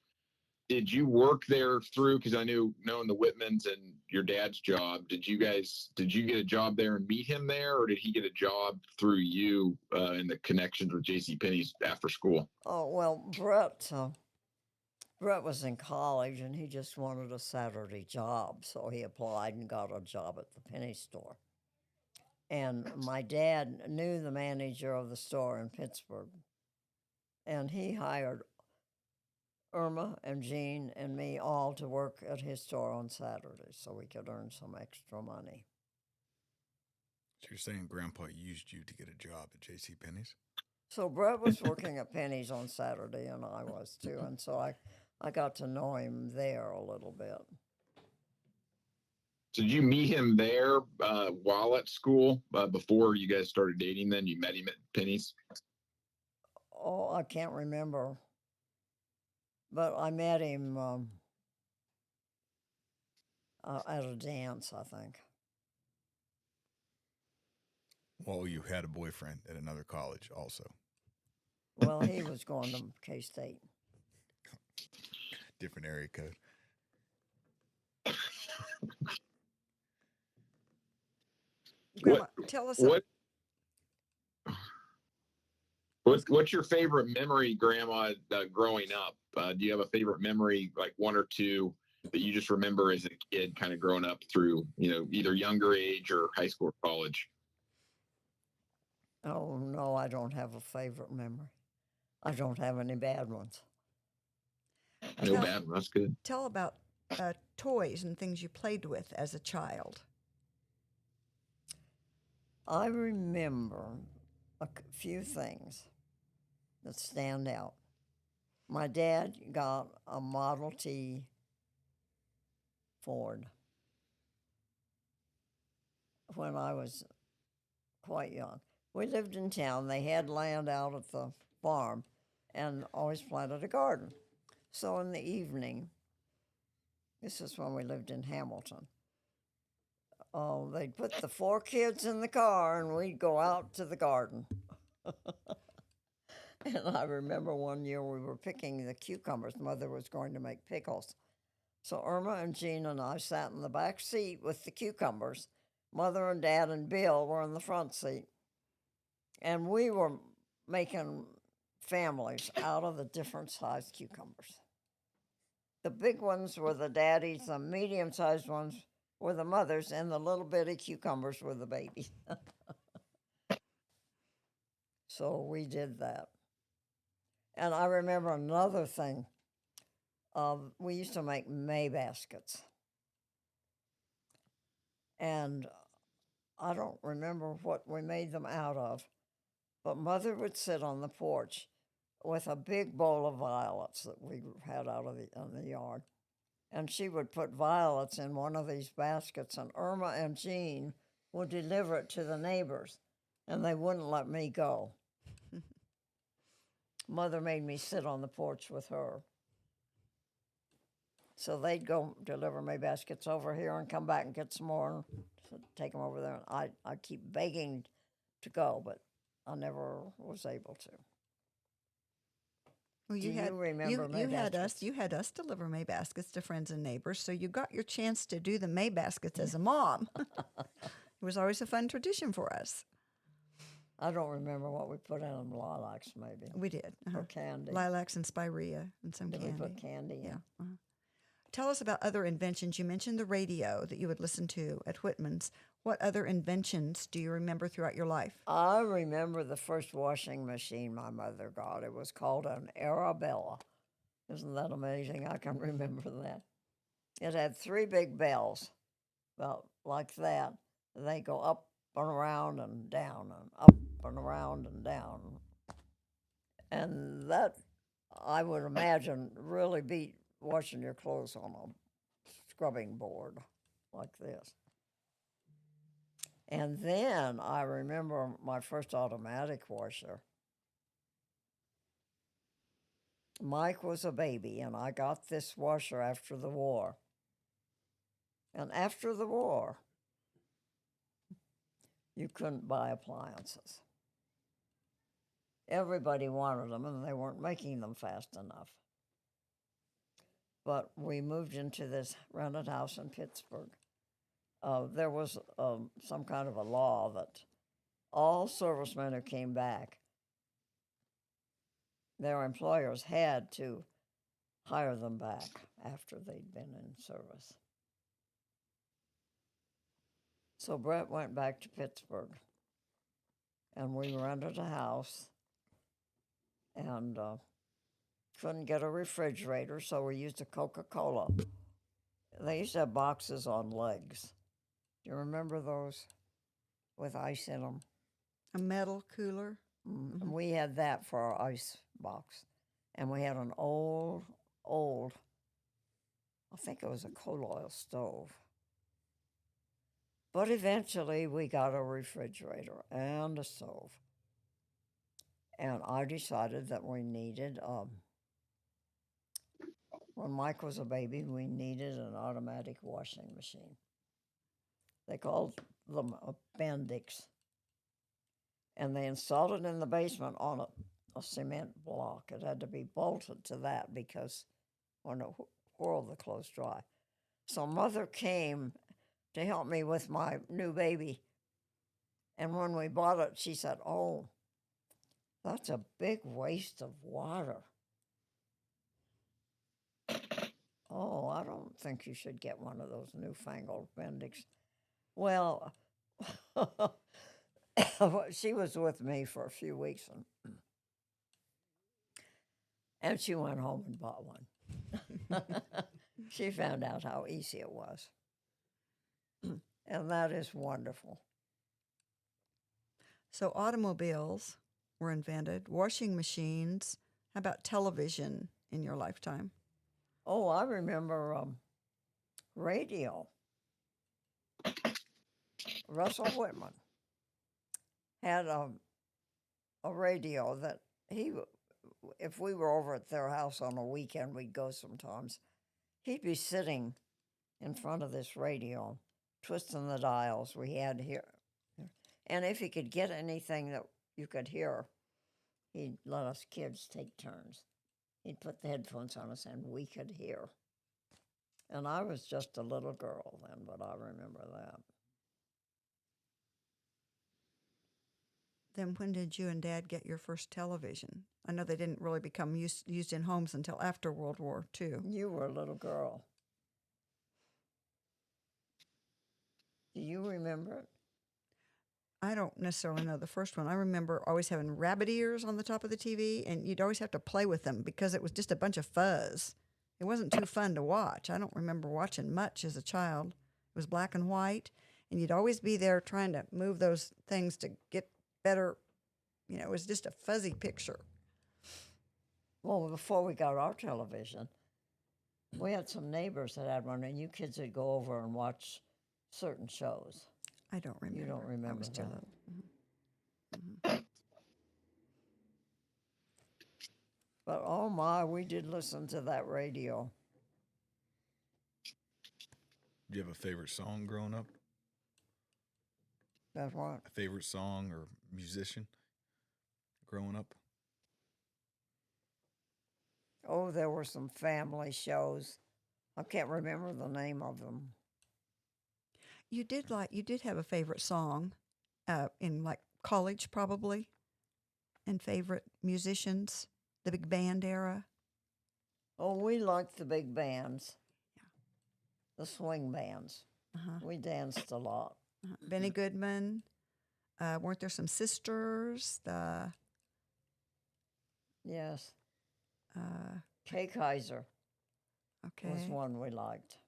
Did you work there through? Because I knew knowing the Whitmans and your dad's job. Did you get a job there and meet him there, or did he get a job through you in the connections with J.C. Penney's after school? Oh, well, Brett was in college and he just wanted a Saturday job, so he applied and got a job at the penny store. And my dad knew the manager of the store in Pittsburgh, and he hired Irma and Jean and me all to work at his store on Saturdays so we could earn some extra money. So you're saying Grandpa used you to get a job at J.C. Penney's? So Brett was working at Penny's on Saturday, and I was too, and so I got to know him there a little bit. So did you meet him there while at school before you guys started dating? Then you met him at Penny's? Oh, I can't remember, but I met him at a dance, I think. Well, you had a boyfriend at another college also. Well, he was going to K-State. Different area code. Grandma, tell us. What's your favorite memory, Grandma, growing up? Do you have a favorite memory, like one or two, that you just remember as a kid, kind of growing up through, either younger age or high school or college? Oh, no, I don't have a favorite memory. I don't have any bad ones. No bad one. That's good. Tell about toys and things you played with as a child. I remember a few things that stand out. My dad got a Model T Ford when I was quite young. We lived in town. They had land out at the farm and always planted a garden. So in the evening, this is when we lived in Hamilton. They'd put the 4 kids in the car and we'd go out to the garden. And I remember one year we were picking the cucumbers. Mother was going to make pickles. So Irma and Jean and I sat in the back seat with the cucumbers. Mother and Dad and Bill were in the front seat. And we were making families out of the different sized cucumbers. The big ones were the daddies, the medium-sized ones were the mothers, and the little bitty cucumbers were the babies. So we did that. And I remember another thing. We used to make May baskets. And I don't remember what we made them out of, but Mother would sit on the porch with a big bowl of violets that we had out of in the yard. And she would put violets in one of these baskets, and Irma and Jean would deliver it to the neighbors, and they wouldn't let me go. Mother made me sit on the porch with her. So they'd go deliver May baskets over here and come back and get some more and take them over there. And I'd keep begging to go, but I never was able to. Well, Do you remember May you had baskets? us deliver May baskets to friends and neighbors, so you got your chance to do the May baskets as a mom. It was always a fun tradition for us. I don't remember what we put in them. Lilacs, maybe. We did. Or candy. Lilacs and spirea and some Did candy. we put candy in? Yeah. Tell us about other inventions. You mentioned the radio that you would listen to at Whitman's. What other inventions do you remember throughout your life? I remember the first washing machine my mother got. It was called an Arabella. Isn't that amazing? I can remember that. It had 3 big bells, about like that. They go up and around and down and up and around and down. And that, I would imagine, really beat washing your clothes on a scrubbing board like this. And then I remember my first automatic washer. Mike was a baby, and I got this washer after the war. And after the war, you couldn't buy appliances. Everybody wanted them, and they weren't making them fast enough. But we moved into this rented house in Pittsburgh. There was some kind of a law that all servicemen who came back, their employers had to hire them back after they'd been in service. So Brett went back to Pittsburgh, and we rented a house, and couldn't get a refrigerator, so we used a Coca-Cola. They used to have boxes on legs. Do you remember those with ice in them? A metal cooler? Mm-hmm. We had that for our ice box. And we had an old, I think it was a coal oil stove. But eventually we got a refrigerator and a stove. And I decided that we needed, when Mike was a baby, we needed an automatic washing machine. They called them appendix. And they installed it in the basement on a cement block. It had to be bolted to that because when it whirled the clothes dry. So Mother came to help me with my new baby. And when we bought it, she said, "Oh, that's a big waste of water. Oh, I don't think you should get one of those newfangled appendix." Well, she was with me for a few weeks, and she went home and bought one. She found out how easy it was. And that is wonderful. So automobiles were invented, washing machines. How about television in your lifetime? Oh, I remember radio. Russell Whitman had a radio that if we were over at their house on a weekend, we'd go sometimes. He'd be sitting in front of this radio, twisting the dials we had here. And if he could get anything that you could hear, he'd let us kids take turns. He'd put the headphones on us and we could hear. And I was just a little girl then, but I remember that. Then when did you and Dad get your first television? I know they didn't really become used in homes until after World War II. You were a little girl. Do you remember it? I don't necessarily know the first one. I remember always having rabbit ears on the top of the TV, and you'd always have to play with them because it was just a bunch of fuzz. It wasn't too fun to watch. I don't remember watching much as a child. It was black and white, and you'd always be there trying to move those things to get better. You know, it was just a fuzzy picture. Well, before we got our television, we had some neighbors that had one, and you kids would go over and watch certain shows. I don't remember. You don't remember I was too that. little. But oh my, we did listen to that radio. Do you have a favorite song growing up? That's what? A favorite song or musician growing up? Oh, there were some family shows. I can't remember the name of them. You did have a favorite song in like college probably, and favorite musicians, the big band era. Oh, we liked the big bands. Yeah. The swing bands. Uh-huh. We danced a lot. Benny Goodman. Weren't there some sisters? Yes. Uh, Kay Kaiser okay. was one we liked.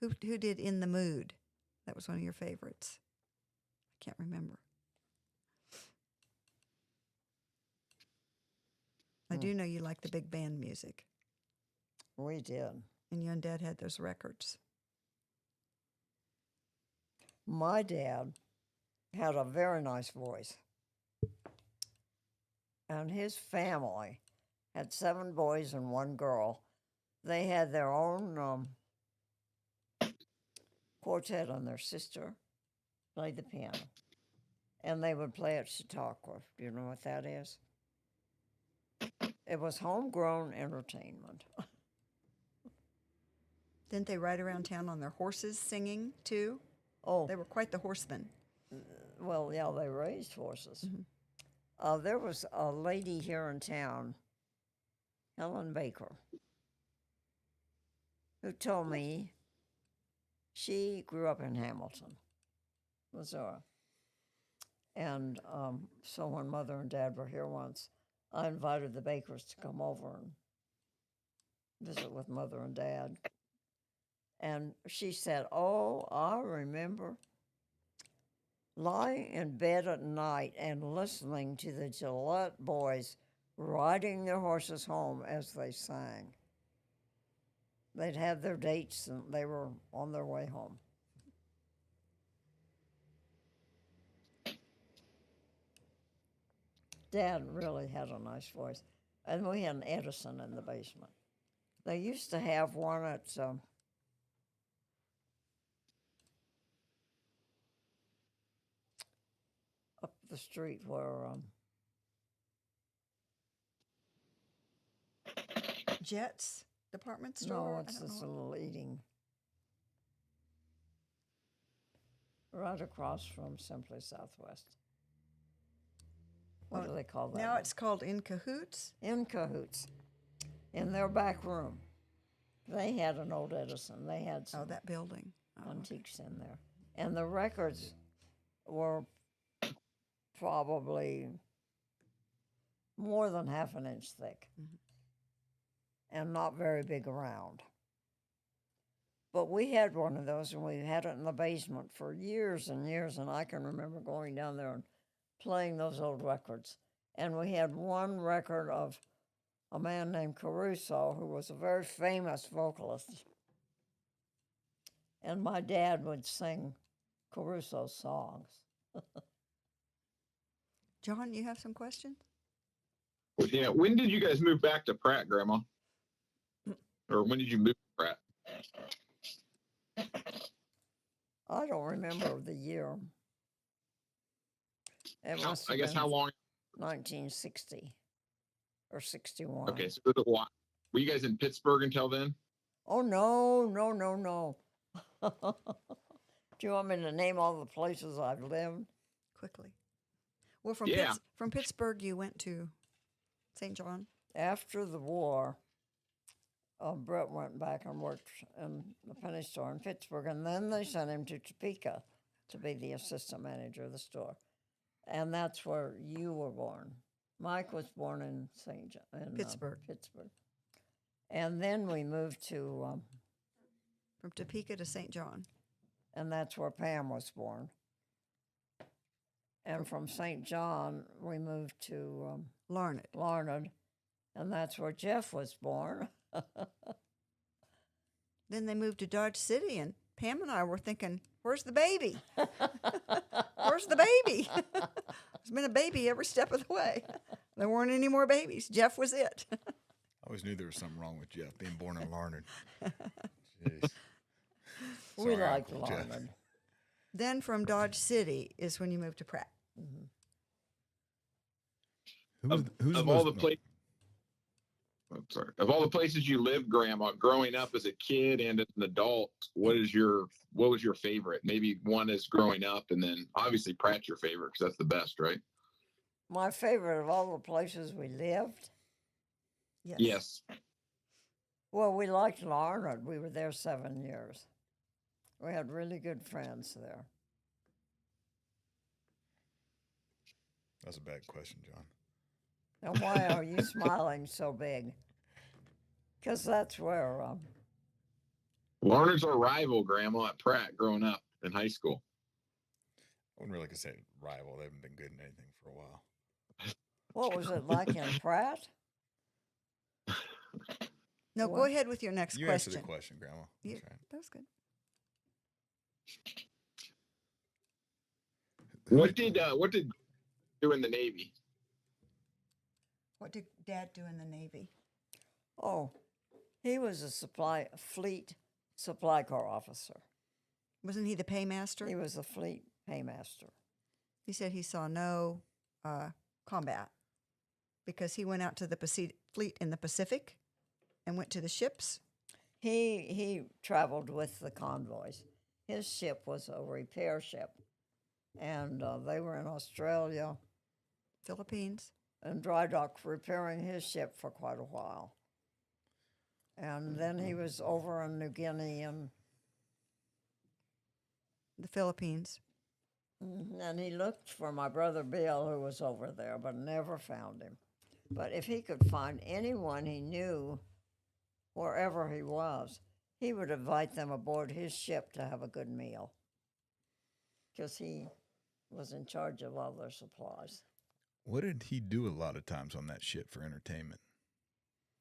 Who did In the Mood? That was one of your favorites. I can't remember. I do know you like the big band music, We did. and you and Dad had those records. My dad had a very nice voice. And his family had 7 boys and 1 girl. They had their own quartet, and their sister played the piano. And they would play at Chautauqua. Do you know what that is? It was homegrown entertainment. Didn't they ride around town on their horses singing too? Oh, They were quite the horsemen. well, yeah, they raised horses. Mhm. There was a lady here in town, Helen Baker, who told me she grew up in Hamilton, Missouri. And so when Mother and Dad were here once, I invited the Bakers to come over and visit with Mother and Dad. And she said, "Oh, I remember lying in bed at night and listening to the Gillette boys riding their horses home as they sang. They'd have their dates and they were on their way home." Dad really had a nice voice. And we had an Edison in the basement. They used to have one at up the street where Jets department store? no, I it's don't this know. little eating right across from Simply Southwest. What do they call that? Now one? it's called In Cahoots. In Cahoots, in their back room. They had an old Edison. They had some That building. Oh, okay. antiques in there. And the records were probably more than half an inch thick and not very big around. But we had one of those, and we had it in the basement for years and years, and I can remember going down there and playing those old records. And we had one record of a man named Caruso, who was a very famous vocalist. And my dad would sing Caruso's songs. John, you have some questions? Yeah. When did you guys move back to Pratt, Grandma? Or when did you move to Pratt? I don't remember the year. It must I have guess been how long? 1960 or 61. Okay, so it was a while. Were you guys in Pittsburgh until then? Oh, no, no, no, no. Do you want me to name all the places I've lived? Quickly. Well, Yeah. from Pittsburgh, you went to St. John. After the war, Brett went back and worked in the penny store in Pittsburgh, and then they sent him to Topeka to be the assistant manager of the store. And that's where you were born. Mike was born in St. John, in Pittsburgh. Pittsburgh. And then we moved to, From Topeka to St. John. and that's where Pam was born. And from St. John, we moved to Larned. Larned, and that's where Jeff was born. Then they moved to Dodge City, and Pam and I were thinking, where's the baby? Where's the baby? There's been a baby every step of the way. There weren't any more babies. Jeff was it. I always knew there was something wrong with Jeff being born in Larned. Jeez. We Sorry, liked Uncle Jeff. Larned. Then from Dodge City is when you moved to Pratt. Who's Of all the places, of all the places you lived, Grandma, growing up as a kid and as an adult, what was your favorite? Maybe one is growing up, and then obviously Pratt's your favorite because that's the best, right? My favorite of all the places we lived? Yes. Well, we liked Larned. We were there 7 years. We had really good friends there. That's a bad question, John. And why are you smiling so big? Because that's where, Larned's our rival, Grandma, at Pratt growing up in high school. I wouldn't really say rival. They haven't been good in anything for a while. what was it like in Pratt? No, go What? ahead with your next You answer question. the question, Grandma. Yeah, That's right. that was good. What did you do in the Navy? What did Dad do in the Navy? Oh, he was a fleet supply car officer. Wasn't he the paymaster? He was a fleet paymaster. He said he saw no combat because he went out to the fleet in the Pacific and went to the ships. He traveled with the convoys. His ship was a repair ship, and they were in Australia Philippines. and dry dock repairing his ship for quite a while. And then he was over in New Guinea and The Philippines. and he looked for my brother Bill, who was over there, but never found him. But if he could find anyone he knew, wherever he was, he would invite them aboard his ship to have a good meal, because he was in charge of all their supplies. What did he do a lot of times on that ship for entertainment?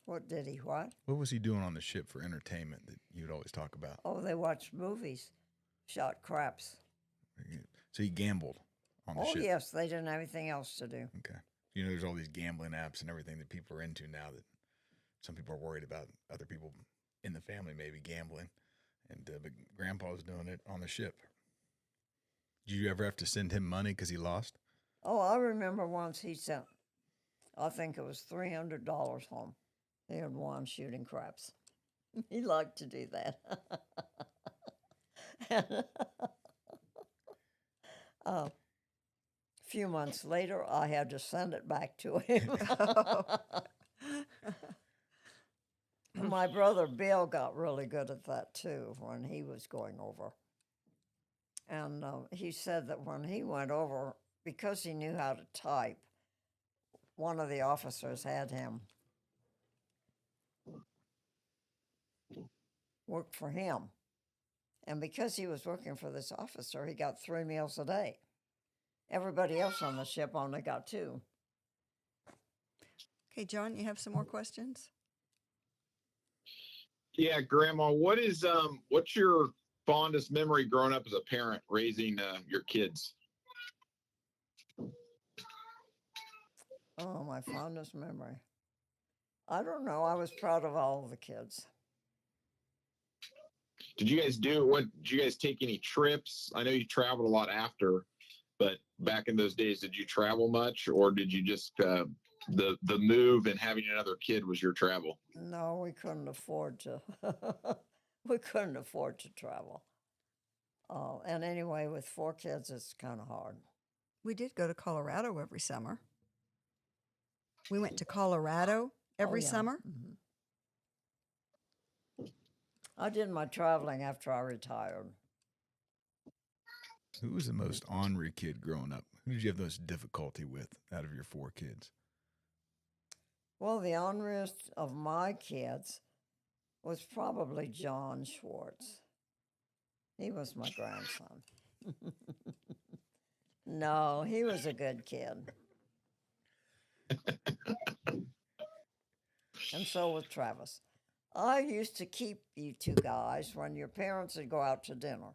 What did he what? What was he doing on the ship for entertainment that you'd always talk about? Oh, they watched movies, shot craps. So he gambled on the Oh, ship. yes, they didn't have anything else to do. Okay. You know, there's all these gambling apps and everything that people are into now that some people are worried about other people in the family maybe gambling. And but Grandpa was doing it on the ship. Did you ever have to send him money because he lost? Oh, I remember once he sent, I think it was $300 home. He had won shooting craps. He liked to do that. A few months later, I had to send it back to him. My brother Bill got really good at that too when he was going over. And he said that when he went over, because he knew how to type, one of the officers had him work for him. And because he was working for this officer, he got 3 meals a day. Everybody else on the ship only got 2. Okay, John, you have some more questions? Yeah, Grandma, what's your fondest memory growing up as a parent raising your kids? Oh, my fondest memory. I don't know. I was proud of all of the kids. Did you guys did you guys take any trips? I know you traveled a lot after, but back in those days, did you travel much, or did you just the move and having another kid was your travel? No, we couldn't afford to. We couldn't afford to travel. And anyway, with 4 kids, it's kind of hard. We did go to Colorado every summer. We went to Colorado every yeah. summer. Mhm. I did my traveling after I retired. Who was the most ornery kid growing up? Who did you have the most difficulty with out of your 4 kids? Well, the honoriest of my kids was probably John Schwartz. He was my grandson. No, he was a good kid. And so was Travis. I used to keep you 2 guys when your parents would go out to dinner.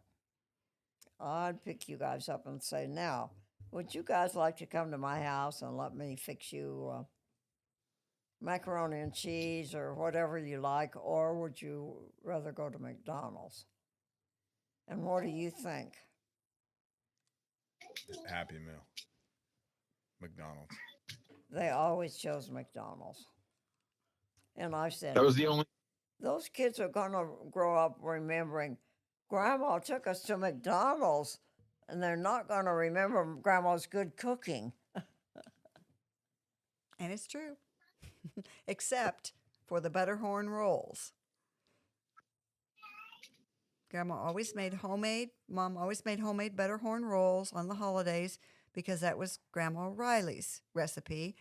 I'd pick you guys up and say, now, would you guys like to come to my house and let me fix you macaroni and cheese or whatever you like, or would you rather go to McDonald's? And what do you think? Happy Meal. McDonald's. They always chose McDonald's. And I said, That was the only. those kids are going to grow up remembering Grandma took us to McDonald's, and they're not going to remember Grandma's good cooking. And it's true. Except for the butterhorn rolls. Mom always made homemade butterhorn rolls on the holidays because that was Grandma Riley's recipe.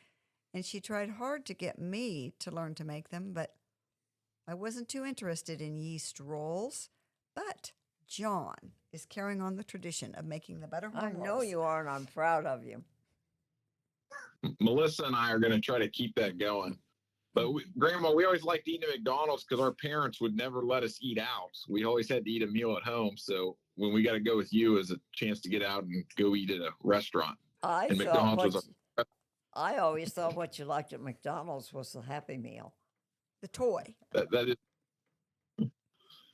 And she tried hard to get me to learn to make them, but I wasn't too interested in yeast rolls. But John is carrying on the tradition of making the butterhorn I rolls. know you are, and I'm proud of you. Melissa and I are going to try to keep that going. But Grandma, we always liked eating at McDonald's because our parents would never let us eat out. We always had to eat a meal at home. So when we got to go with you as a chance to get out and go eat at a restaurant. I always thought what you liked at McDonald's was the Happy Meal. The toy. That is.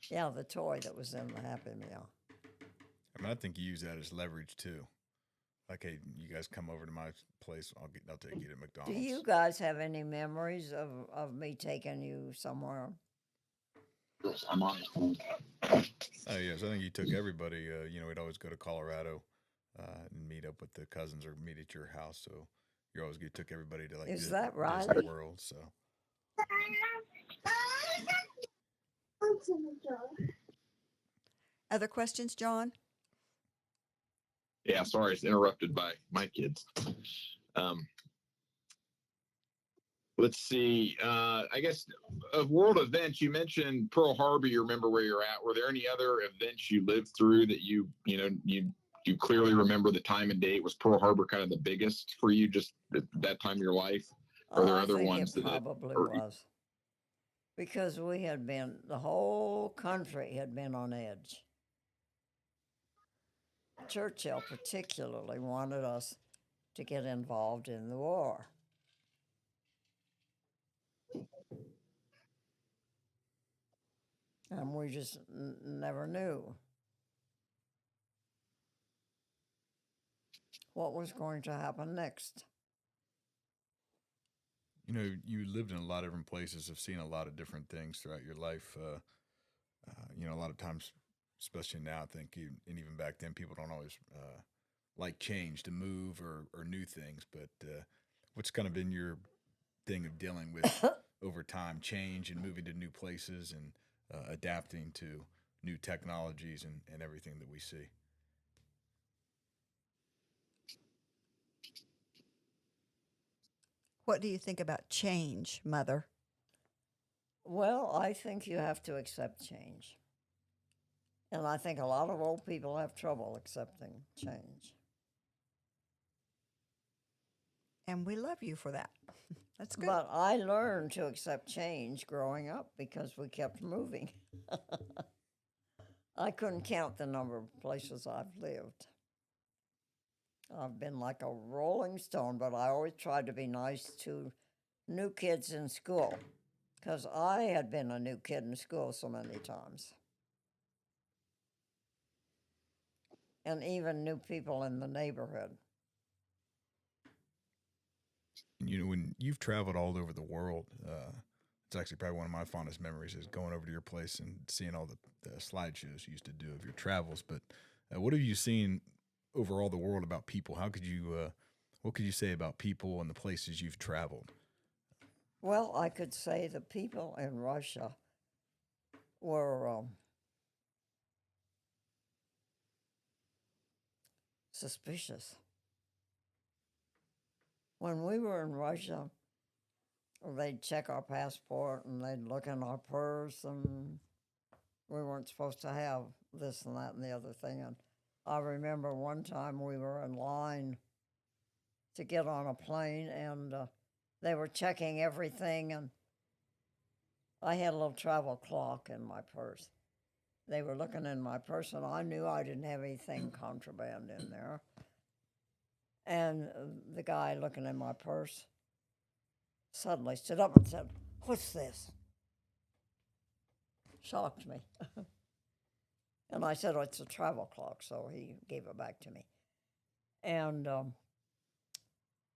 Yeah, the toy that was in the Happy Meal. I mean, I think you use that as leverage too. Like, hey, you guys come over to my place. I'll take you to McDonald's. Do you guys have any memories of me taking you somewhere? I'm on. Oh yes, I think you took everybody. We'd always go to Colorado and meet up with the cousins or meet at your house. So you took everybody to like Is that right? Disney World. So. Other questions, John? Yeah, sorry, it's interrupted by my kids. Let's see. I guess of world events, you mentioned Pearl Harbor. You remember where you're at. Were there any other events you lived through that you clearly remember the time and date? Was Pearl Harbor kind of the biggest for you just at that time of your life? Or are there other ones that probably was? Because the whole country had been on edge. Churchill particularly wanted us to get involved in the war. And we just never knew what was going to happen next. You lived in a lot of different places, have seen a lot of different things throughout your life. A lot of times, especially now, I think, and even back then, people don't always like change to move or new things. But what's kind of been your thing of dealing with over time, change and moving to new places and adapting to new technologies and everything that we see? What do you think about change, Mother? Well, I think you have to accept change. And I think a lot of old people have trouble accepting change. And we love you for that. That's good. But I learned to accept change growing up because we kept moving. I couldn't count the number of places I've lived. I've been like a rolling stone, but I always tried to be nice to new kids in school because I had been a new kid in school so many times. And even new people in the neighborhood. You know, when you've traveled all over the world, it's actually probably one of my fondest memories is going over to your place and seeing all the slideshows you used to do of your travels. But what have you seen overall the world about people? How could you, what could you say about people and the places you've traveled? Well, I could say the people in Russia were suspicious. When we were in Russia, they'd check our passport and they'd look in our purse, and we weren't supposed to have this and that and the other thing. And I remember one time we were in line to get on a plane, and they were checking everything, and I had a little travel clock in my purse. They were looking in my purse, and I knew I didn't have anything contraband in there. And the guy looking in my purse suddenly stood up and said, "What's this?" Shocked me. And I said, "Oh, it's a travel clock," so he gave it back to me. And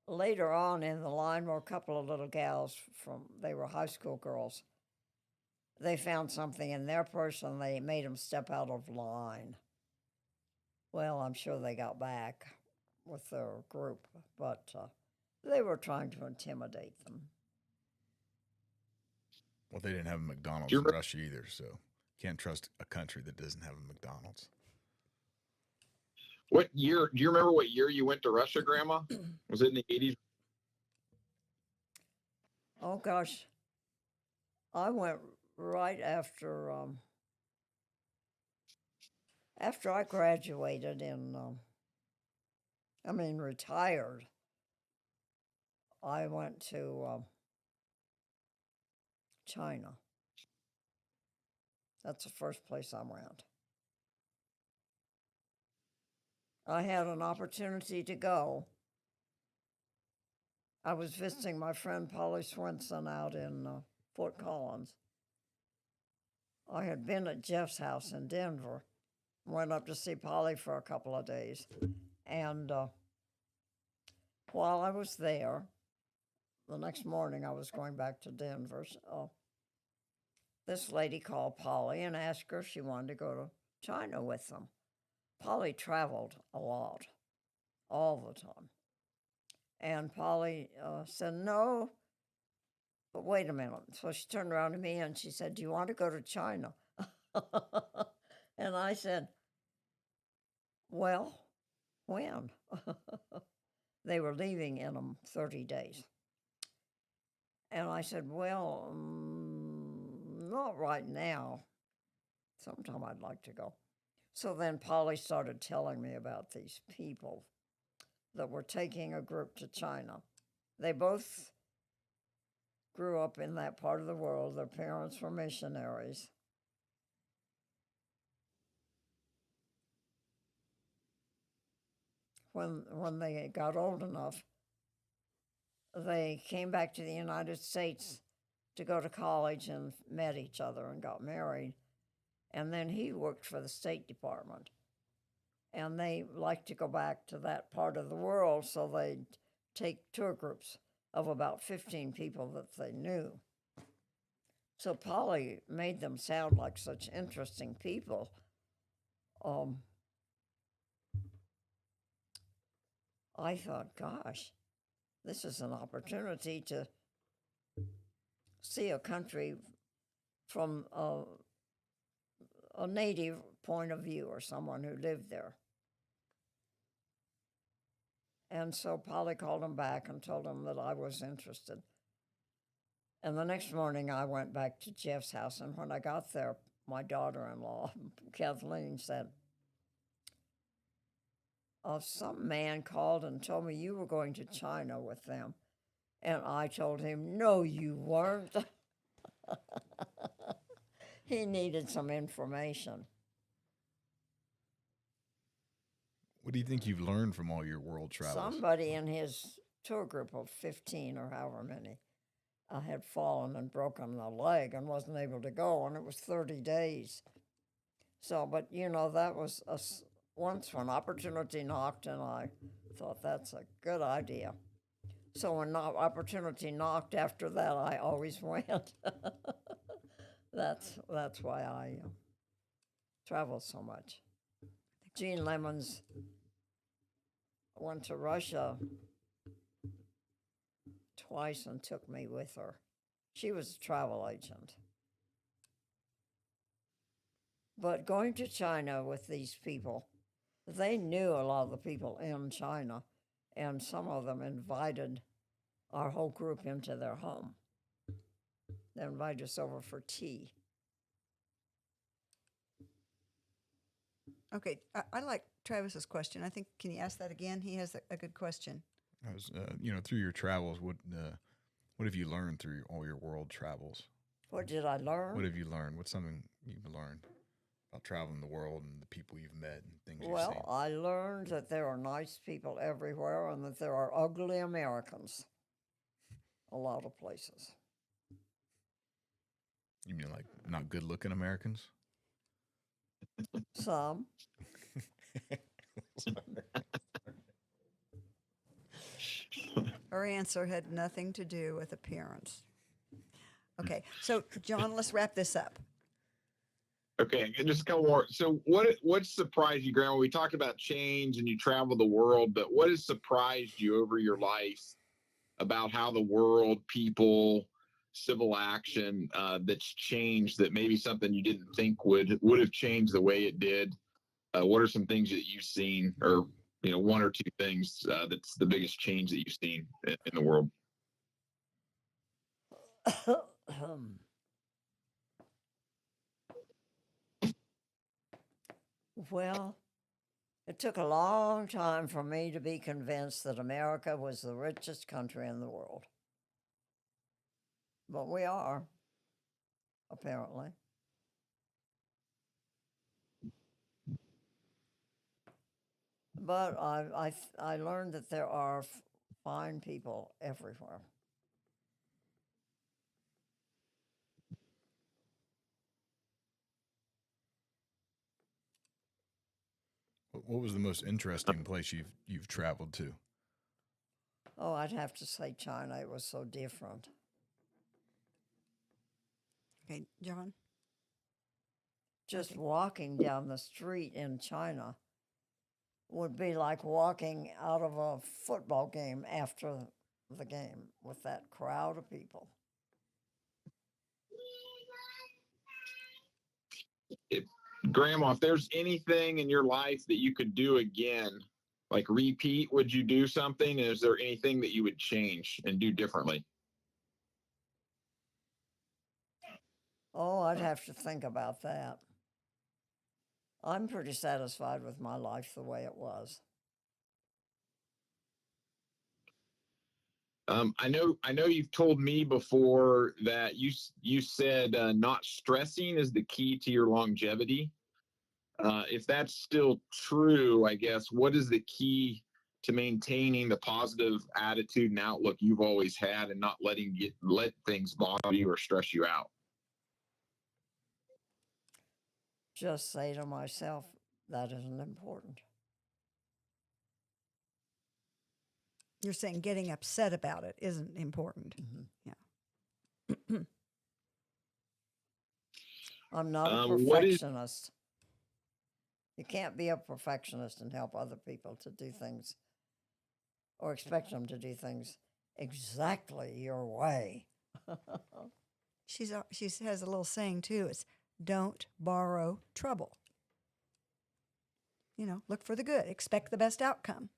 later on in the line were a couple of little gals they were high school girls. They found something in their purse and they made them step out of line. Well, I'm sure they got back with their group, but they were trying to intimidate them. Well, they didn't have a McDonald's Do you in remember- Russia either, so can't trust a country that doesn't have a McDonald's. What year? Do you remember what year you went to Russia, Grandma? Was it in the 80s? Oh gosh, I went right after I graduated retired. I went to China. That's the first place I went. I had an opportunity to go. I was visiting my friend Polly Swenson out in Fort Collins. I had been at Jeff's house in Denver, went up to see Polly for a couple of days. And while I was there, the next morning I was going back to Denver. So this lady called Polly and asked her if she wanted to go to China with them. Polly traveled a lot, all the time. And Polly said, "No, but wait a minute." So she turned around to me and she said, "Do you want to go to China?" And I said, "Well, when?" They were leaving in 30 days. And I said, "Well, not right now. Sometime I'd like to go." So then Polly started telling me about these people that were taking a group to China. They both grew up in that part of the world. Their parents were missionaries. When they got old enough, they came back to the United States to go to college and met each other and got married. And then he worked for the State Department. And they liked to go back to that part of the world, so they'd take tour groups of about 15 people that they knew. So Polly made them sound like such interesting people. I thought, gosh, this is an opportunity to see a country from a native point of view, or someone who lived there. And so Polly called him back and told him that I was interested. And the next morning I went back to Jeff's house, and when I got there, my daughter-in-law, Kathleen, said, "Some man called and told me you were going to China with them." And I told him, "No, you weren't." He needed some information. What do you think you've learned from all your world travels? Somebody in his tour group of 15 or however many had fallen and broken a leg and wasn't able to go, and it was 30 days. So, but you know, that was once when opportunity knocked, and I thought that's a good idea. So when opportunity knocked after that, I always went. That's why I travel so much. Jean Lemons went to Russia twice and took me with her. She was a travel agent. But going to China with these people, they knew a lot of the people in China, and some of them invited our whole group into their home. They invited us over for tea. Okay, I like Travis's question. I think, can you ask that again? He has a good question. I was, through your travels, what have you learned through all your world travels? What did I learn? What have you learned? What's something you've learned about traveling the world and the people you've met and things you've seen? Well, I learned that there are nice people everywhere and that there are ugly Americans a lot of places. You mean like not good looking Americans? Some. Her answer had nothing to do with appearance. Okay, so John, let's wrap this up. Okay, and just a couple more. So what surprised you, Grandma? We talked about change and you travel the world, but what has surprised you over your life about how the world, people, civil action that's changed, that maybe something you didn't think would have changed the way it did? What are some things that you've seen, or one or two things that's the biggest change that you've seen in the world? Well, it took a long time for me to be convinced that America was the richest country in the world. But we are, apparently. But I learned that there are fine people everywhere. What was the most interesting place you've traveled to? Oh, I'd have to say China. It was so different. Okay, John? Just walking down the street in China would be like walking out of a football game after the game with that crowd of people. Grandma, if there's anything in your life that you could do again, like repeat, would you do something? Is there anything that you would change and do differently? Oh, I'd have to think about that. I'm pretty satisfied with my life the way it was. I know you've told me before that you said not stressing is the key to your longevity. If that's still true, I guess, what is the key to maintaining the positive attitude and outlook you've always had and not let things bother you or stress you out? Just say to myself, that isn't important. You're saying getting upset about it isn't important. Mm-hmm. Yeah. I'm not a perfectionist. You can't be a perfectionist and help other people to do things or expect them to do things exactly your way. She has a little saying too. It's don't borrow trouble. Look for the good. Expect the best outcome.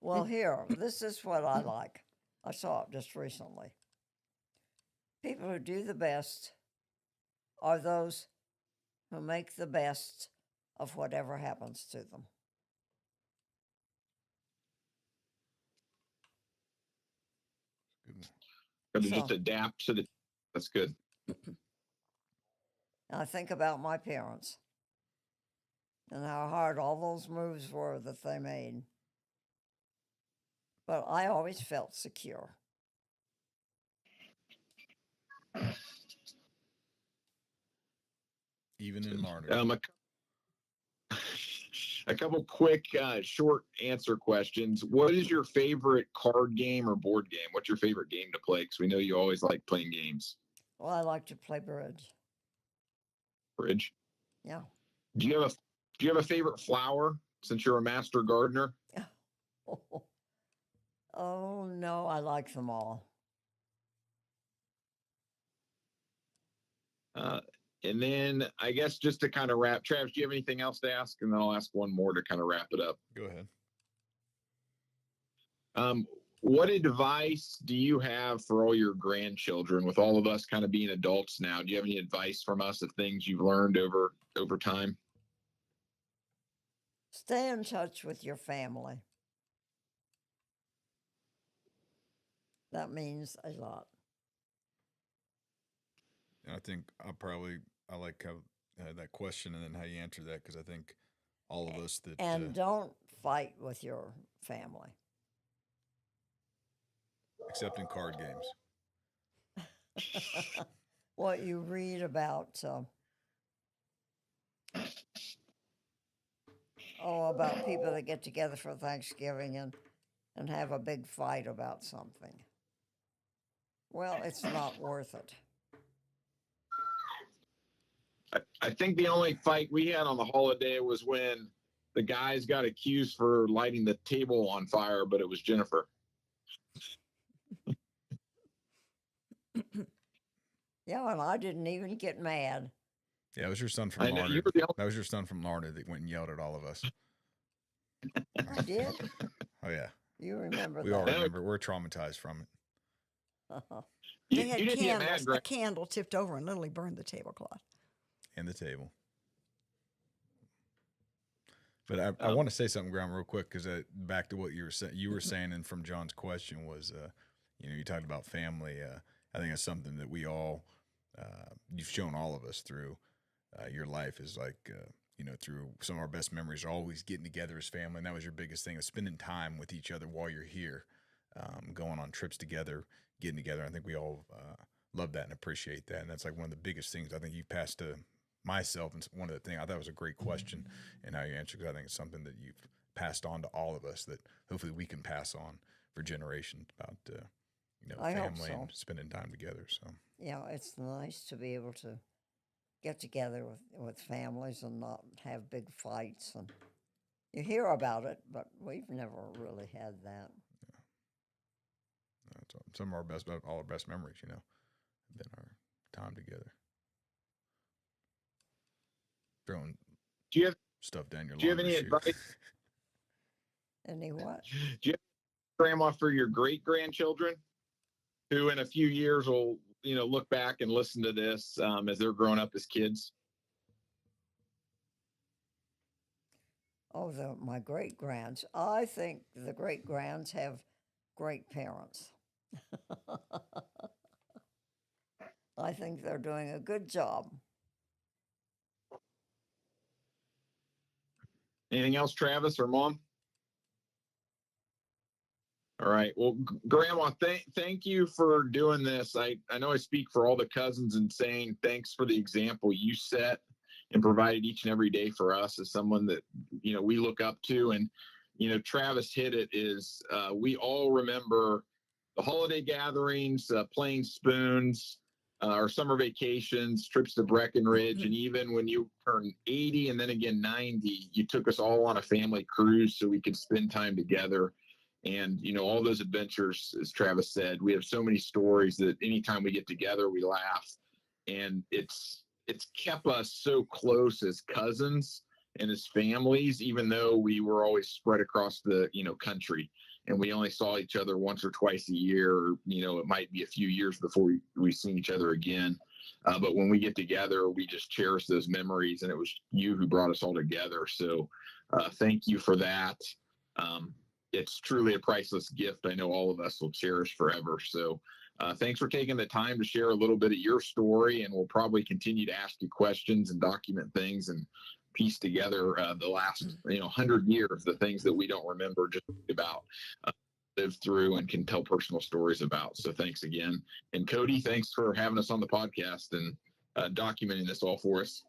Well, here, this is what I like. I saw it just recently. People who do the best are those who make the best of whatever happens to them. Or to just adapt to that's good. I think about my parents. and how hard all those moves were that they made. But I always felt secure. Even in Larned. A couple quick, short answer questions. What is your favorite card game or board game? What's your favorite game to play? Because we know you always like playing games. Well, I like to play bridge. Bridge. Yeah. Do you have a favorite flower? Since you're a master gardener. Oh no, I like them all. And then I guess just to kind of wrap, Travis, do you have anything else to ask? And then I'll ask one more to kind of wrap it up. Go ahead. What advice do you have for all your grandchildren, with all of us kind of being adults now? Do you have any advice from us of things you've learned over time? Stay in touch with your family. That means a lot. And I think I like how that question and then how you answer that, because I think all of us that And don't fight with your family. except in card games. What you read about, about people that get together for Thanksgiving and have a big fight about something. Well, it's not worth it. I think the only fight we had on the holiday was when the guys got accused for lighting the table on fire, but it was Jennifer. Yeah, and I didn't even get mad. Yeah, it was your son from I know, Larned. you were the only- That was your son from Larned that went and yelled at all of us. I did. Oh yeah, You remember we that. all remember. We're traumatized from it. You, They had you didn't get candles. mad, A Greg. candle tipped over and literally burned the tablecloth. And the table. But I want to say something, Graham, real quick, because back to what you were saying, and from John's question was, you talked about family. I think it's something that we all, you've shown all of us through your life is like, through some of our best memories are always getting together as family. And that was your biggest thing, is spending time with each other while you're here, going on trips together, getting together. I think we all love that and appreciate that. And that's like one of the biggest things I think you passed to myself. And one of the things I thought was a great question and how you answered, because I think it's something that you've passed on to all of us that hopefully we can pass on for generations about, I hope family so. and spending time together. So, Yeah, it's nice to be able to get together with families and not have big fights. And you hear about it, but we've never really had that. that's some of all our best memories, have been our time together. Throwing Do you have stuff down your Do you have laundry any chute. advice? Any what? Do you have grandma for your great grandchildren, who in a few years will look back and listen to this as they're growing up as kids? Oh, my great grands. I think the great grands have great parents. I think they're doing a good job. Anything else, Travis or Mom? All right. Well, Grandma, thank you for doing this. I know I speak for all the cousins in saying thanks for the example you set and provided each and every day for us as someone that, we look up to. And, Travis hit it, is we all remember the holiday gatherings, playing spoons, our summer vacations, trips to Breckenridge. And even when you turned 80 and then again 90, you took us all on a family cruise so we could spend time together. And, all those adventures, as Travis said, we have so many stories that anytime we get together, we laugh. And it's kept us so close as cousins and as families, even though we were always spread across the, country, and we only saw each other once or twice a year, or, it might be a few years before we seen each other again. But when we get together, we just cherish those memories, and it was you who brought us all together. So thank you for that. It's truly a priceless gift. I know all of us will cherish forever. So thanks for taking the time to share a little bit of your story, and we'll probably continue to ask you questions and document things. And I'm piece together the last 100 years, the things that we don't remember just about, lived through, and can tell personal stories about. So thanks again. And Cody, thanks for having us on the podcast and documenting this all for us.